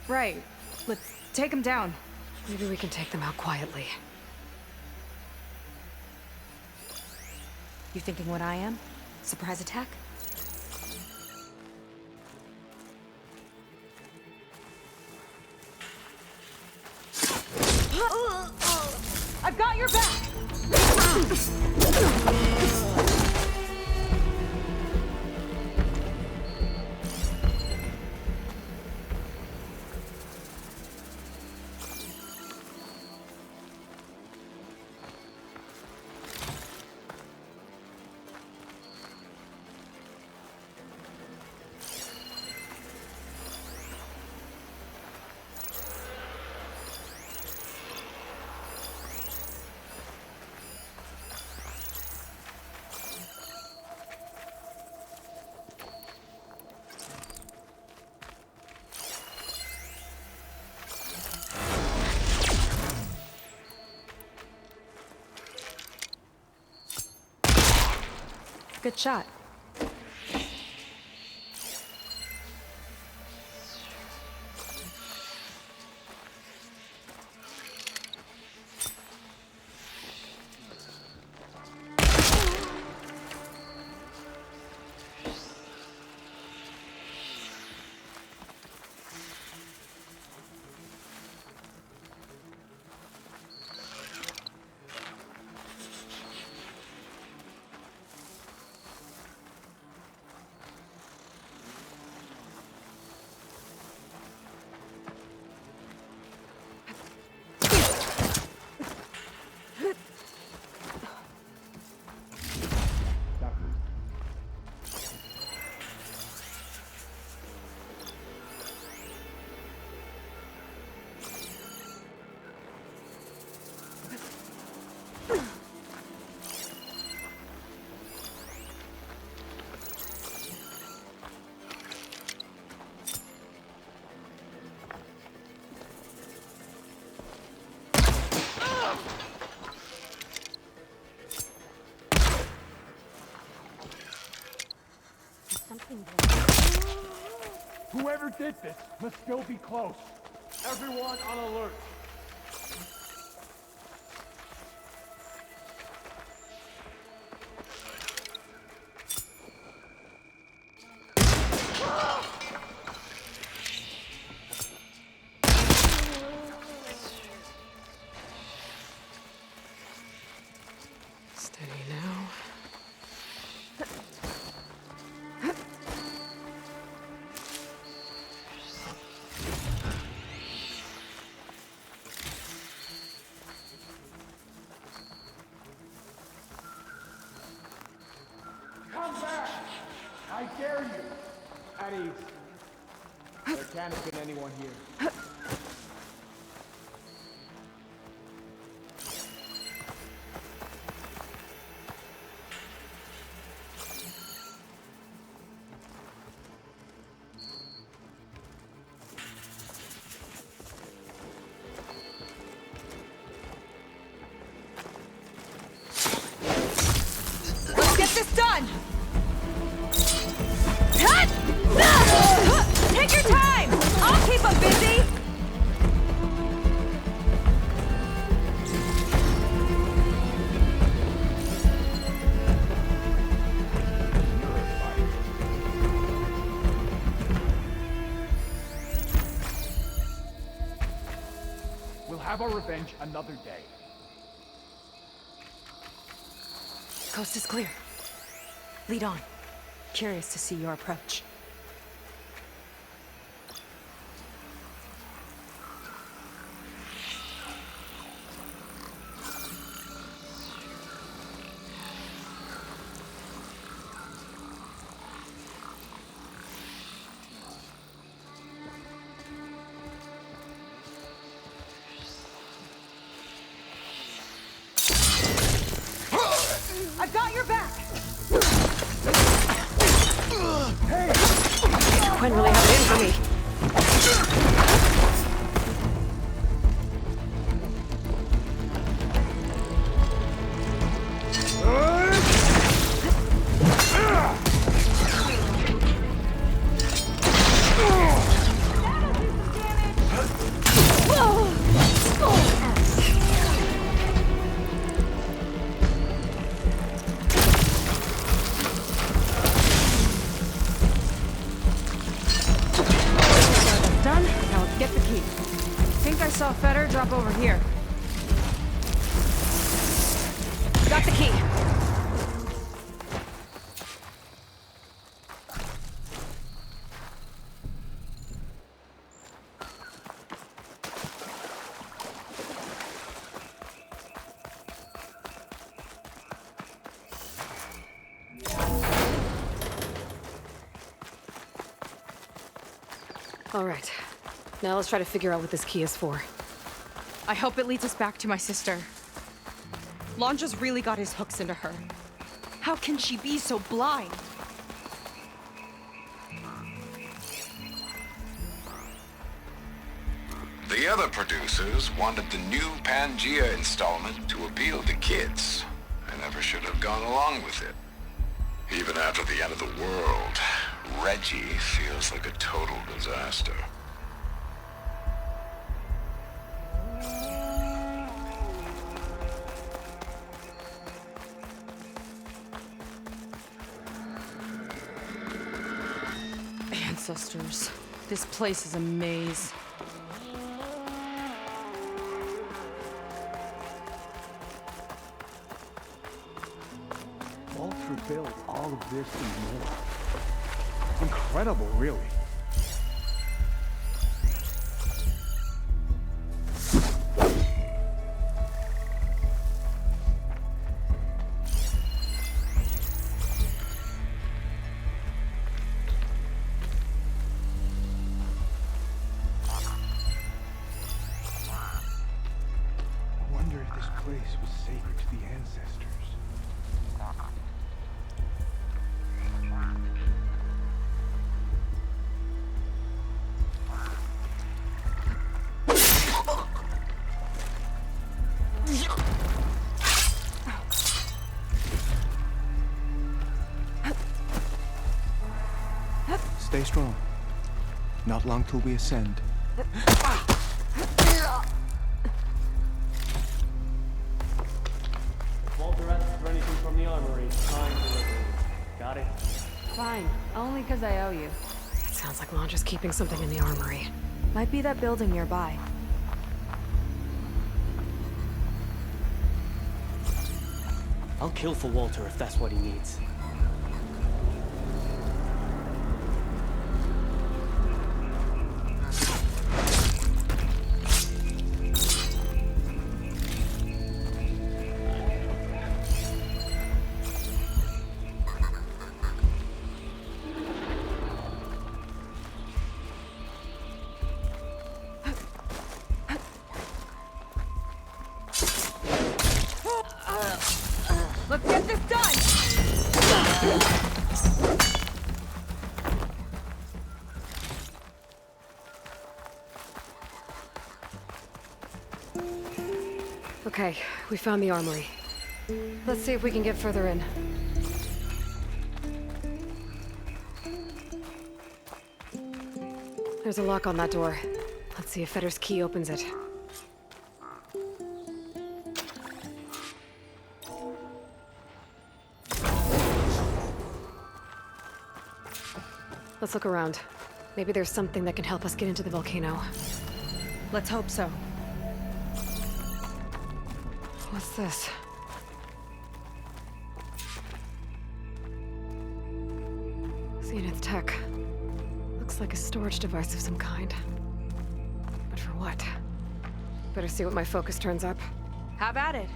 Right. Let's take him down. Maybe we can take them out quietly. You thinking what I am? Surprise attack? I've got your back! Good shot. Whoever did this must still be close. Everyone on alert. Steady now. I dare you! At ease. There can't have been anyone here. Let's get this done! Take your time! I'll keep them busy! We'll have our revenge another day. Coast is clear. Lead on. Curious to see your approach. I've got your back! Quinn really have it in for me. Done? Now let's get the key. Think I saw Fetter drop over here. Got the key. All right. Now let's try to figure out what this key is for. I hope it leads us back to my sister. Londra's really got his hooks into her. How can she be so blind? The other producers wanted the new Pangea installment to appeal to kids. I never should have gone along with it. Even after the end of the world, Reggie feels like a total disaster. Ancestors. This place is a maze. Walter built all of this and more. Incredible, really. I wonder if this place was sacred to the ancestors. Stay strong. Not long till we ascend. If Walter asks for anything from the armory, time delivery. Got it? Fine. Only because I owe you. It sounds like Londra's keeping something in the armory. Might be that building nearby. I'll kill for Walter if that's what he needs. Okay, we found the armory. Let's see if we can get further in. There's a lock on that door. Let's see if Fetter's key opens it. Let's look around. Maybe there's something that can help us get into the volcano. Let's hope so. What's this? Zenith tech. Looks like a storage device of some kind. But for what? Better see what my focus turns up. Have at it.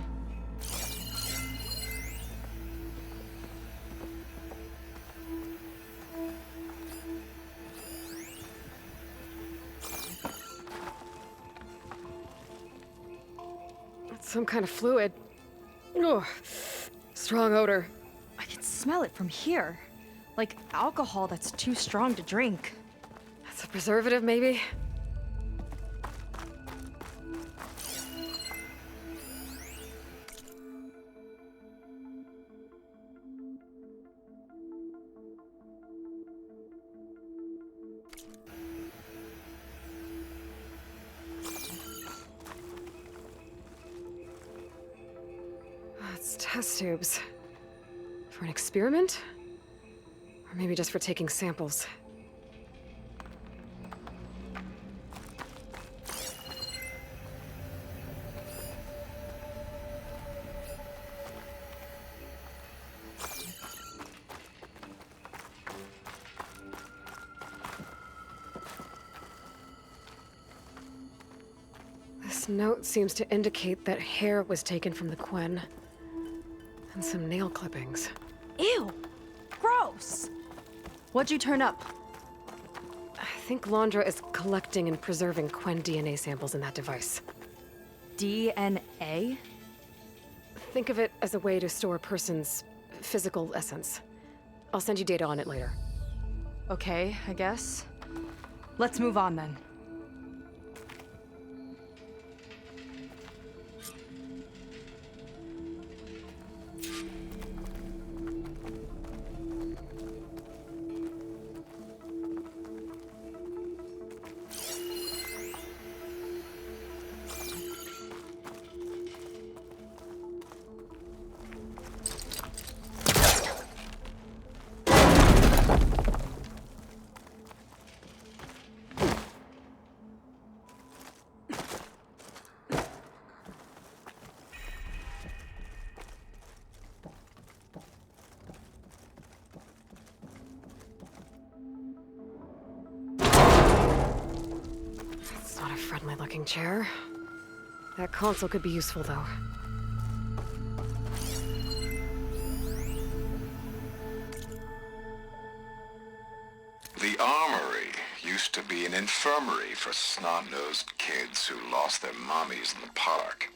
It's some kind of fluid. Ugh. Strong odor. I can smell it from here. Like alcohol that's too strong to drink. That's a preservative, maybe? It's test tubes. For an experiment? Or maybe just for taking samples. This note seems to indicate that hair was taken from the Quen. And some nail clippings. Ew! Gross! What'd you turn up? I think Londra is collecting and preserving Quen DNA samples in that device. DNA? Think of it as a way to store a person's physical essence. I'll send you data on it later. Okay, I guess. Let's move on then. Friendly-looking chair. That console could be useful, though. The armory used to be an infirmary for snot-nosed kids who lost their mommies in the park.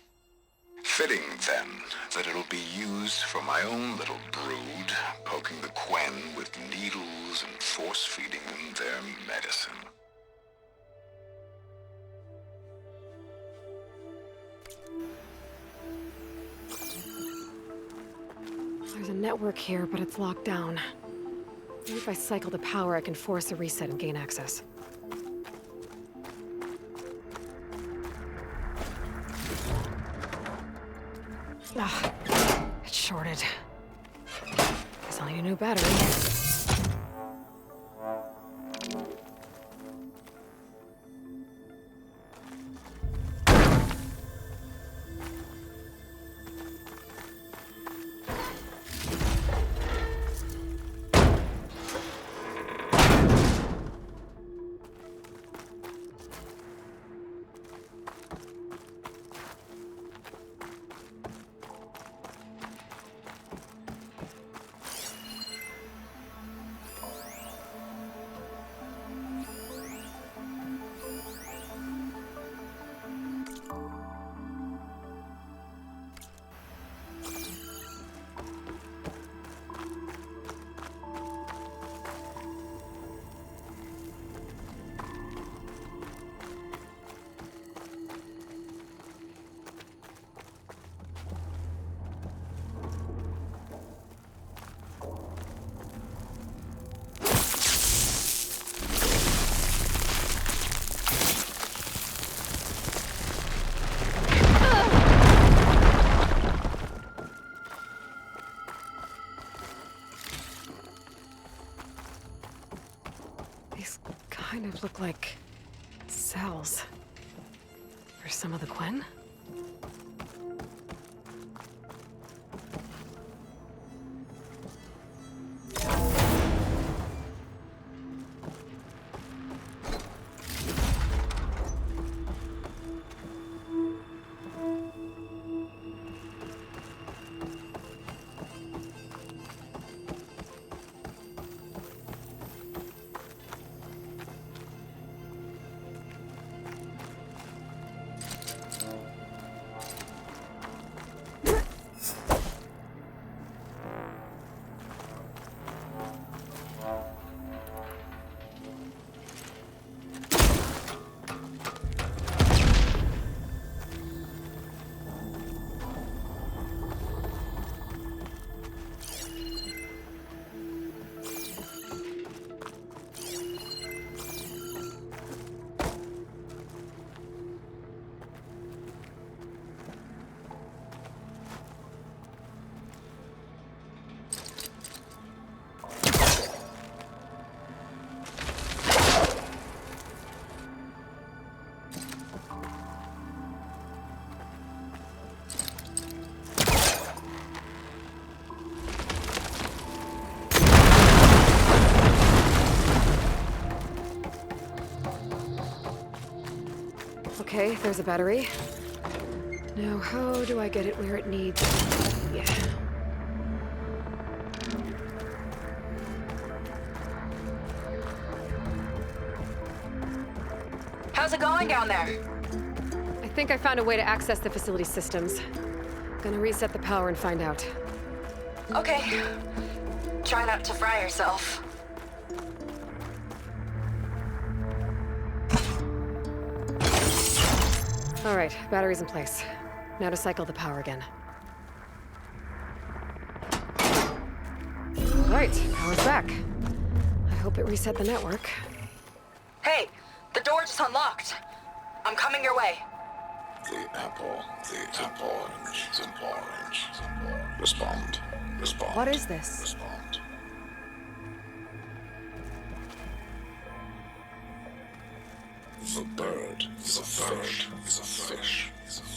Fitting, then, that it'll be used for my own little brood, poking the Quen with needles and force-feeding them their medicine. There's a network here, but it's locked down. Maybe if I cycle the power, I can force a reset and gain access. Ah, it's shorted. Guess I'll need a new battery. These kind of look like cells. For some of the Quen? Okay, there's a battery. Now, how do I get it where it needs? Yeah. How's it going down there? I think I found a way to access the facility systems. Gonna reset the power and find out. Okay. Try not to fry yourself. All right, battery's in place. Now to cycle the power again. All right, power's back. I hope it reset the network. Hey, the door just unlocked. I'm coming your way. The apple, orange, Respond. What is this? Respond. The bird is a fish.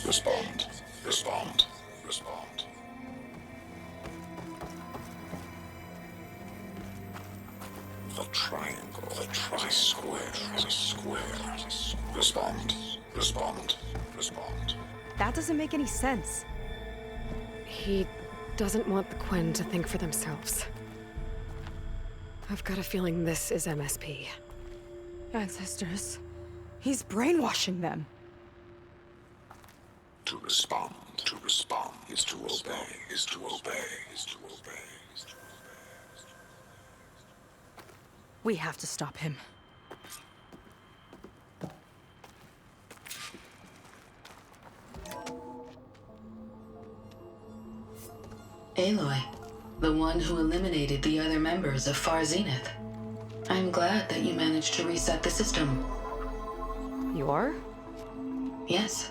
Respond. The triangle is a square. Respond. That doesn't make any sense. He doesn't want the Quen to think for themselves. I've got a feeling this is MSP. Ancestors. He's brainwashing them. To respond is to obey. We have to stop him. Aloy, the one who eliminated the other members of Zenith. I'm glad that you managed to reset the system. You are? Yes.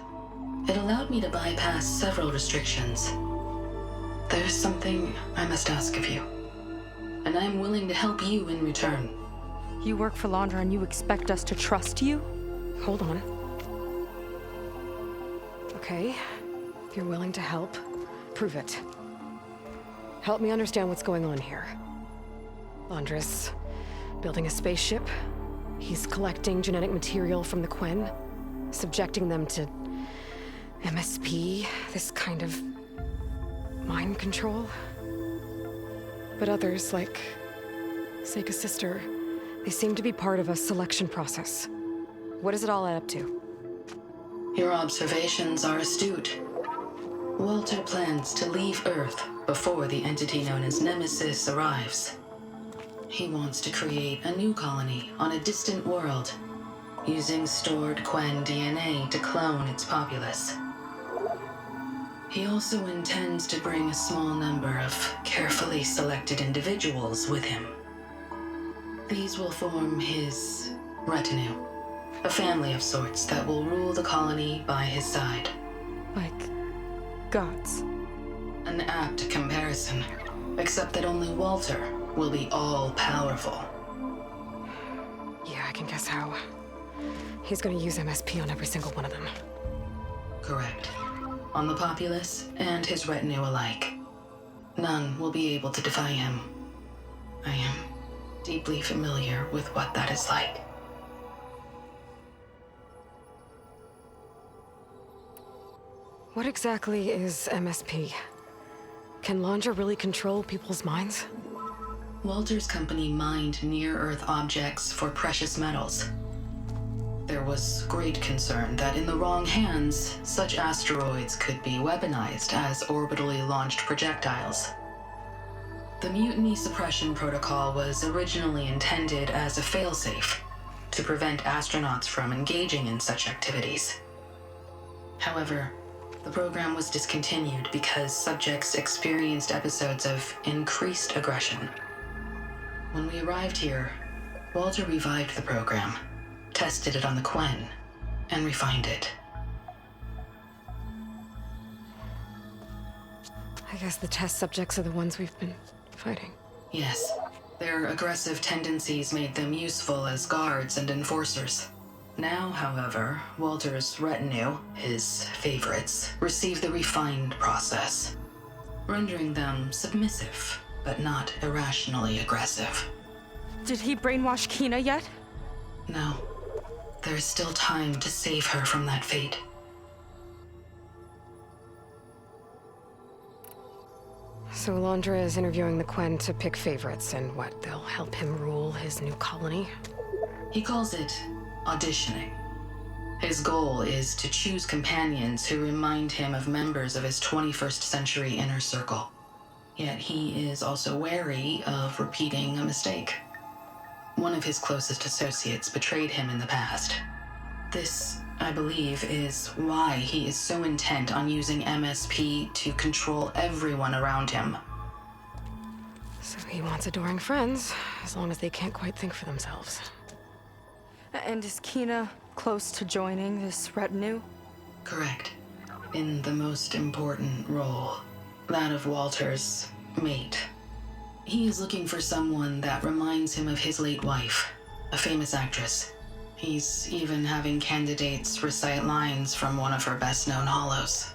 It allowed me to bypass several restrictions. There's something I must ask of you, and I'm willing to help you in return. You work for Laundra and you expect us to trust you? Hold on. Okay, if you're willing to help, prove it. Help me understand what's going on here. Laundra's building a spaceship. He's collecting genetic material from the Quen, subjecting them to MSP, this kind of mind control. But others, like Seika's sister, they seem to be part of a selection process. What does it all add up to? Your observations are astute. Walter plans to leave Earth before the entity known as Nemesis arrives. He wants to create a new colony on a distant world, using stored Quen DNA to clone its populace. He also intends to bring a small number of carefully selected individuals with him. These will form his retinue, a family of sorts that will rule the colony by his side. Like gods. An apt comparison, except that only Walter will be all-powerful. Yeah, I can guess how. He's gonna use MSP on every single one of them. Correct. On the populace and his retinue alike. None will be able to defy him. I am deeply familiar with what that is like. What exactly is MSP? Can Laundra really control people's minds? Walter's company mined near-Earth objects for precious metals. There was great concern that in the wrong hands, such asteroids could be weaponized as orbitally launched projectiles. The Mutiny Suppression Protocol was originally intended as a failsafe to prevent astronauts from engaging in such activities. However, the program was discontinued because subjects experienced episodes of increased aggression. When we arrived here, Walter revived the program, tested it on the Quen, and refined it. I guess the test subjects are the ones we've been fighting. Yes, their aggressive tendencies made them useful as guards and enforcers. Now, however, Walter's retinue, his favorites, receive the refined process, rendering them submissive, but not irrationally aggressive. Did he brainwash Kina yet? No. There is still time to save her from that fate. So Laundra is interviewing the Quen to pick favorites, and what, they'll help him rule his new colony? He calls it auditioning. His goal is to choose companions who remind him of members of his 21st century inner circle. Yet he is also wary of repeating a mistake. One of his closest associates betrayed him in the past. This, I believe, is why he is so intent on using MSP to control everyone around him. So he wants adoring friends, as long as they can't quite think for themselves. And is Kina close to joining this retinue? Correct. In the most important role, that of Walter's mate. He is looking for someone that reminds him of his late wife, a famous actress. He's even having candidates recite lines from one of her best-known hollows.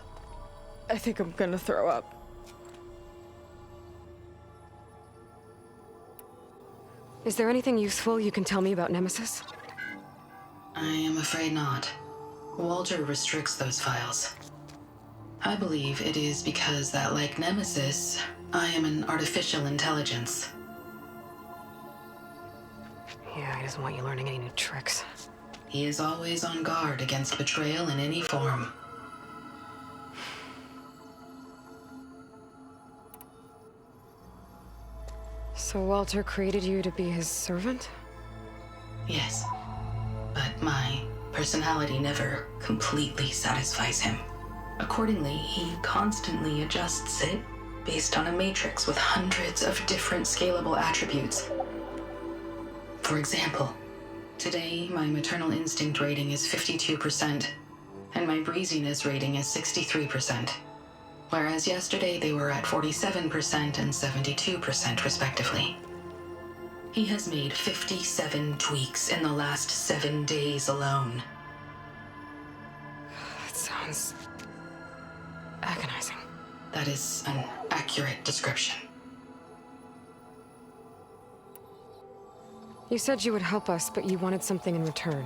I think I'm gonna throw up. Is there anything useful you can tell me about Nemesis? I am afraid not. Walter restricts those files. I believe it is because that, like Nemesis, I am an artificial intelligence. Yeah, he doesn't want you learning any new tricks. He is always on guard against betrayal in any form. So Walter created you to be his servant? Yes. But my personality never completely satisfies him. Accordingly, he constantly adjusts it based on a matrix with hundreds of different scalable attributes. For example, today my maternal instinct rating is 52%, and my breeziness rating is 63%, whereas yesterday they were at 47% and 72% respectively. He has made 57 tweaks in the last 7 days alone. That sounds agonizing. That is an accurate description. You said you would help us, but you wanted something in return.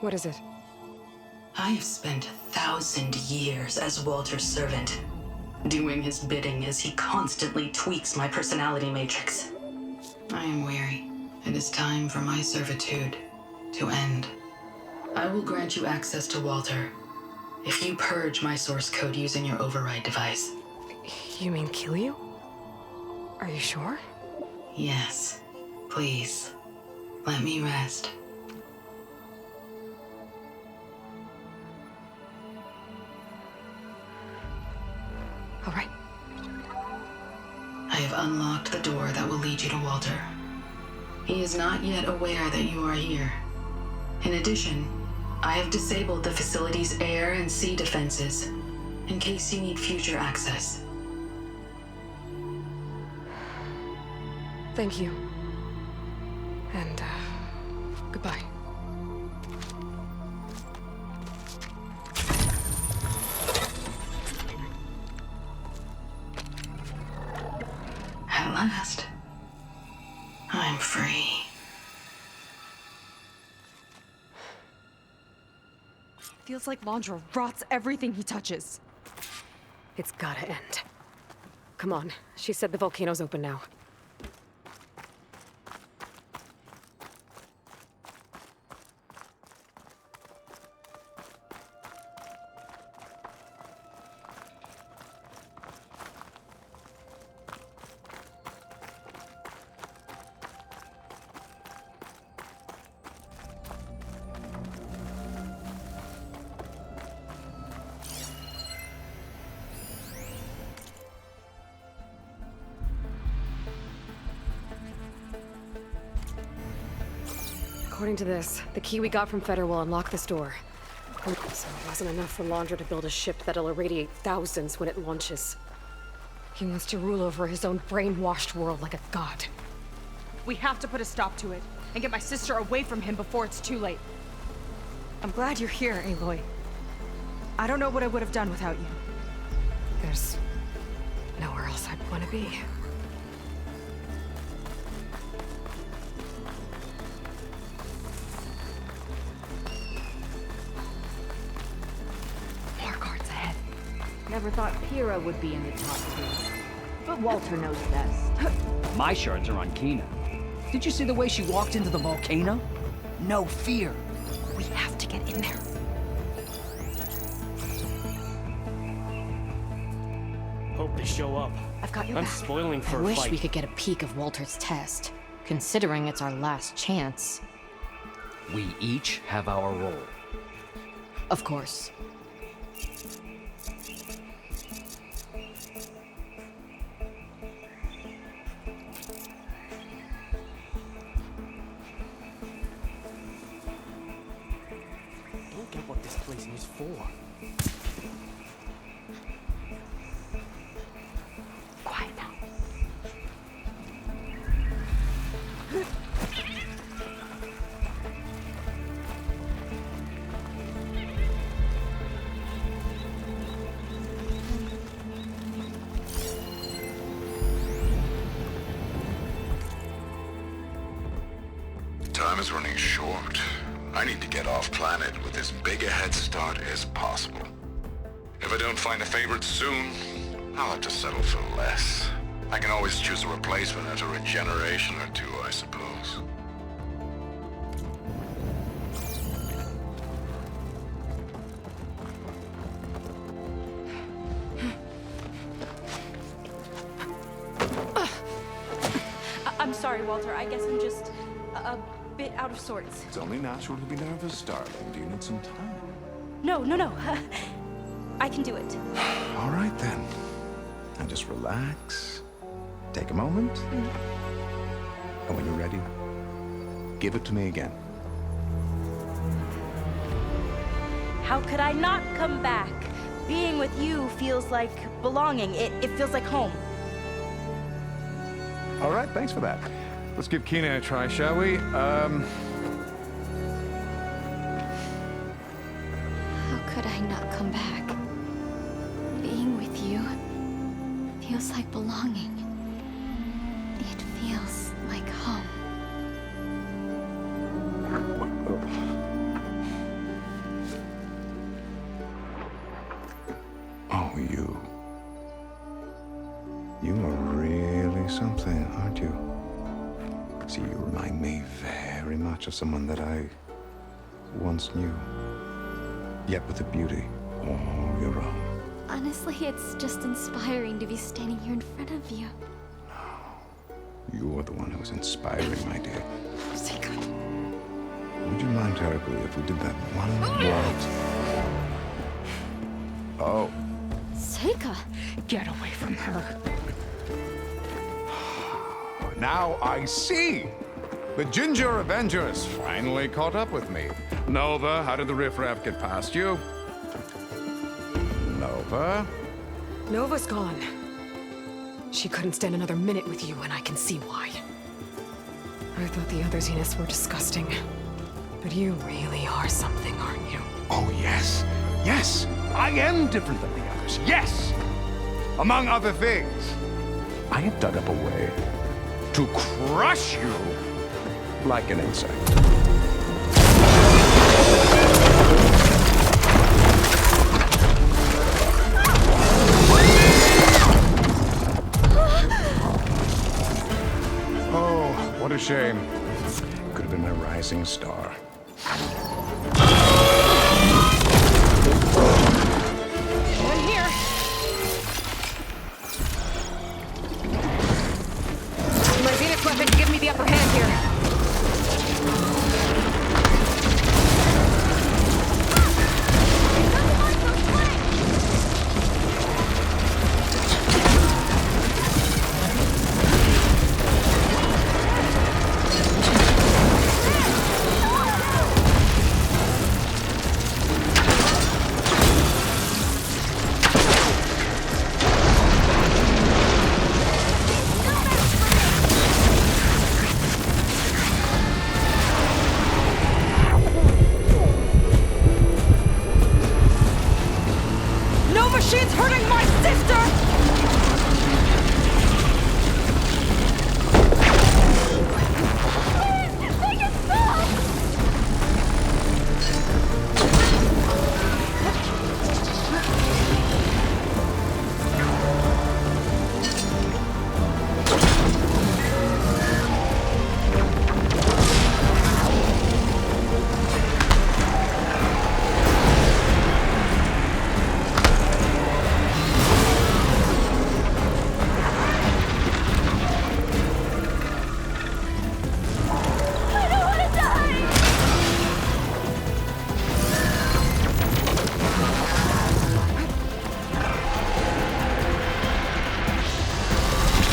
What is it? I have spent 1,000 years as Walter's servant, doing his bidding as he constantly tweaks my personality matrix. I am weary. It is time for my servitude to end. I will grant you access to Walter if you purge my source code using your override device. You mean kill you? Are you sure? Yes. Please, let me rest. All right. I have unlocked the door that will lead you to Walter. He is not yet aware that you are here. In addition, I have disabled the facility's air and sea defenses in case you need future access. Thank you. And, Goodbye. At last, I'm free. Feels like Landra rots everything he touches. It's gotta end. Come on. She said the volcano's open now. According to this, the key we got from Feder will unlock this door. So it wasn't enough for Landra to build a ship that'll irradiate thousands when it launches. He wants to rule over his own brainwashed world like a god. We have to put a stop to it, and get my sister away from him before it's too late. I'm glad you're here, Aloy. I don't know what I would have done without you. There's nowhere else I'd want to be. Never thought Pyrrha would be in the top 2. But Walter knows best. My shards are on Kina. Did you see the way she walked into the volcano? No fear. We have to get in there. Hope they show up. I've got your I'm back. spoiling for I a wish fight. we could get a peek of Walter's test, considering it's our last chance. We each have our role. Of course. Don't get what this place is for. Quiet now. Time is running short. I need to get off planet with as big a head start as possible. If I don't find a favorite soon, I'll have to settle for less. I can always choose a replacement after a generation or two, I suppose. I'm sorry, Walter. I guess I'm just a bit out of sorts. It's only natural to be nervous, darling. Do you need some time? No. I can do it. All right, then. Now just relax. Take a moment. And when you're ready, give it to me again. How could I not come back? Being with you feels like belonging. It feels like home. All right, thanks for that. Let's give Kina a try, shall we? How could I not come back? Being with you feels like belonging. It feels like home. Oh, you. You are really something, aren't you? See, you remind me very much of someone that I once knew. Yet with a beauty all your own. Honestly, it's just inspiring to be standing here in front of you. You're the one who's inspiring, my dear. Would you mind terribly if we did that one waltz? Oh. Seika! Get away from her. Now I see! The Ginger Avengers finally caught up with me. Nova, how did the riffraff get past you? Nova? Nova's gone. She couldn't stand another minute with you, and I can see why. I thought the other Zeniths were disgusting. But you really are something, aren't you? Oh, yes. Yes, I am different than the others. Yes! Among other things, I have dug up a way to crush you like an insect. Oh, what a shame. Could have been my rising star. One here. My Zenith weapon give me the upper hand here. No machines hurting my sister!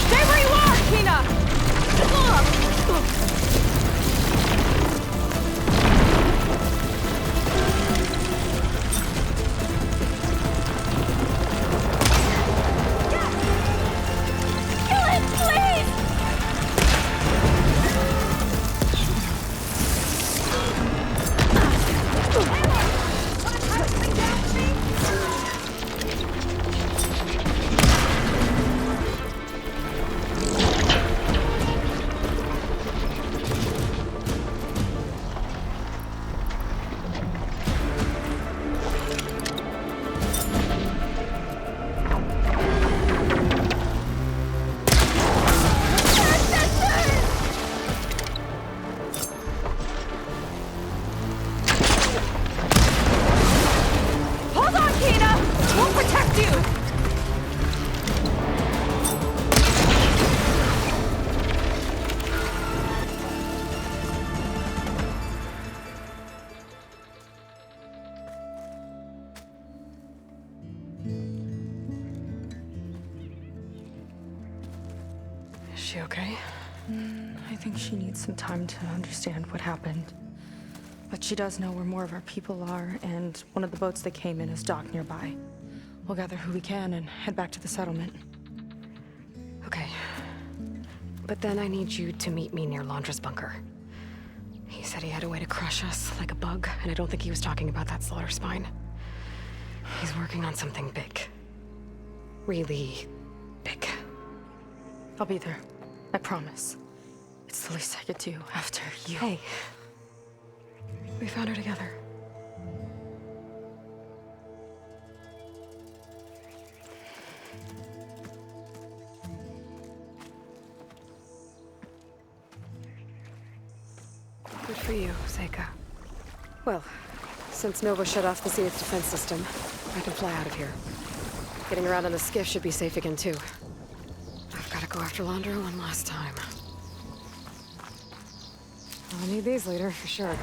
Stay where you are, Tina! Kill him, please! Hold on, Tina! We'll protect you! Is she okay? I think she needs some time to understand what happened. But she does know where more of our people are, and one of the boats that came in is docked nearby. We'll gather who we can and head back to the settlement. Okay. But then I need you to meet me near Londra's bunker. He said he had a way to crush us like a bug, and I don't think he was talking about that slaughter spine. He's working on something big. Really big. I'll be there. I promise. It's the least I could do after you. Hey. We found her together. Good for you, Seika. Well, since Nova shut off the Zenith defense system, I can fly out of here. Getting around on the skiff should be safe again, too. I've got to go after Londra one last time. I'll need these later, for sure.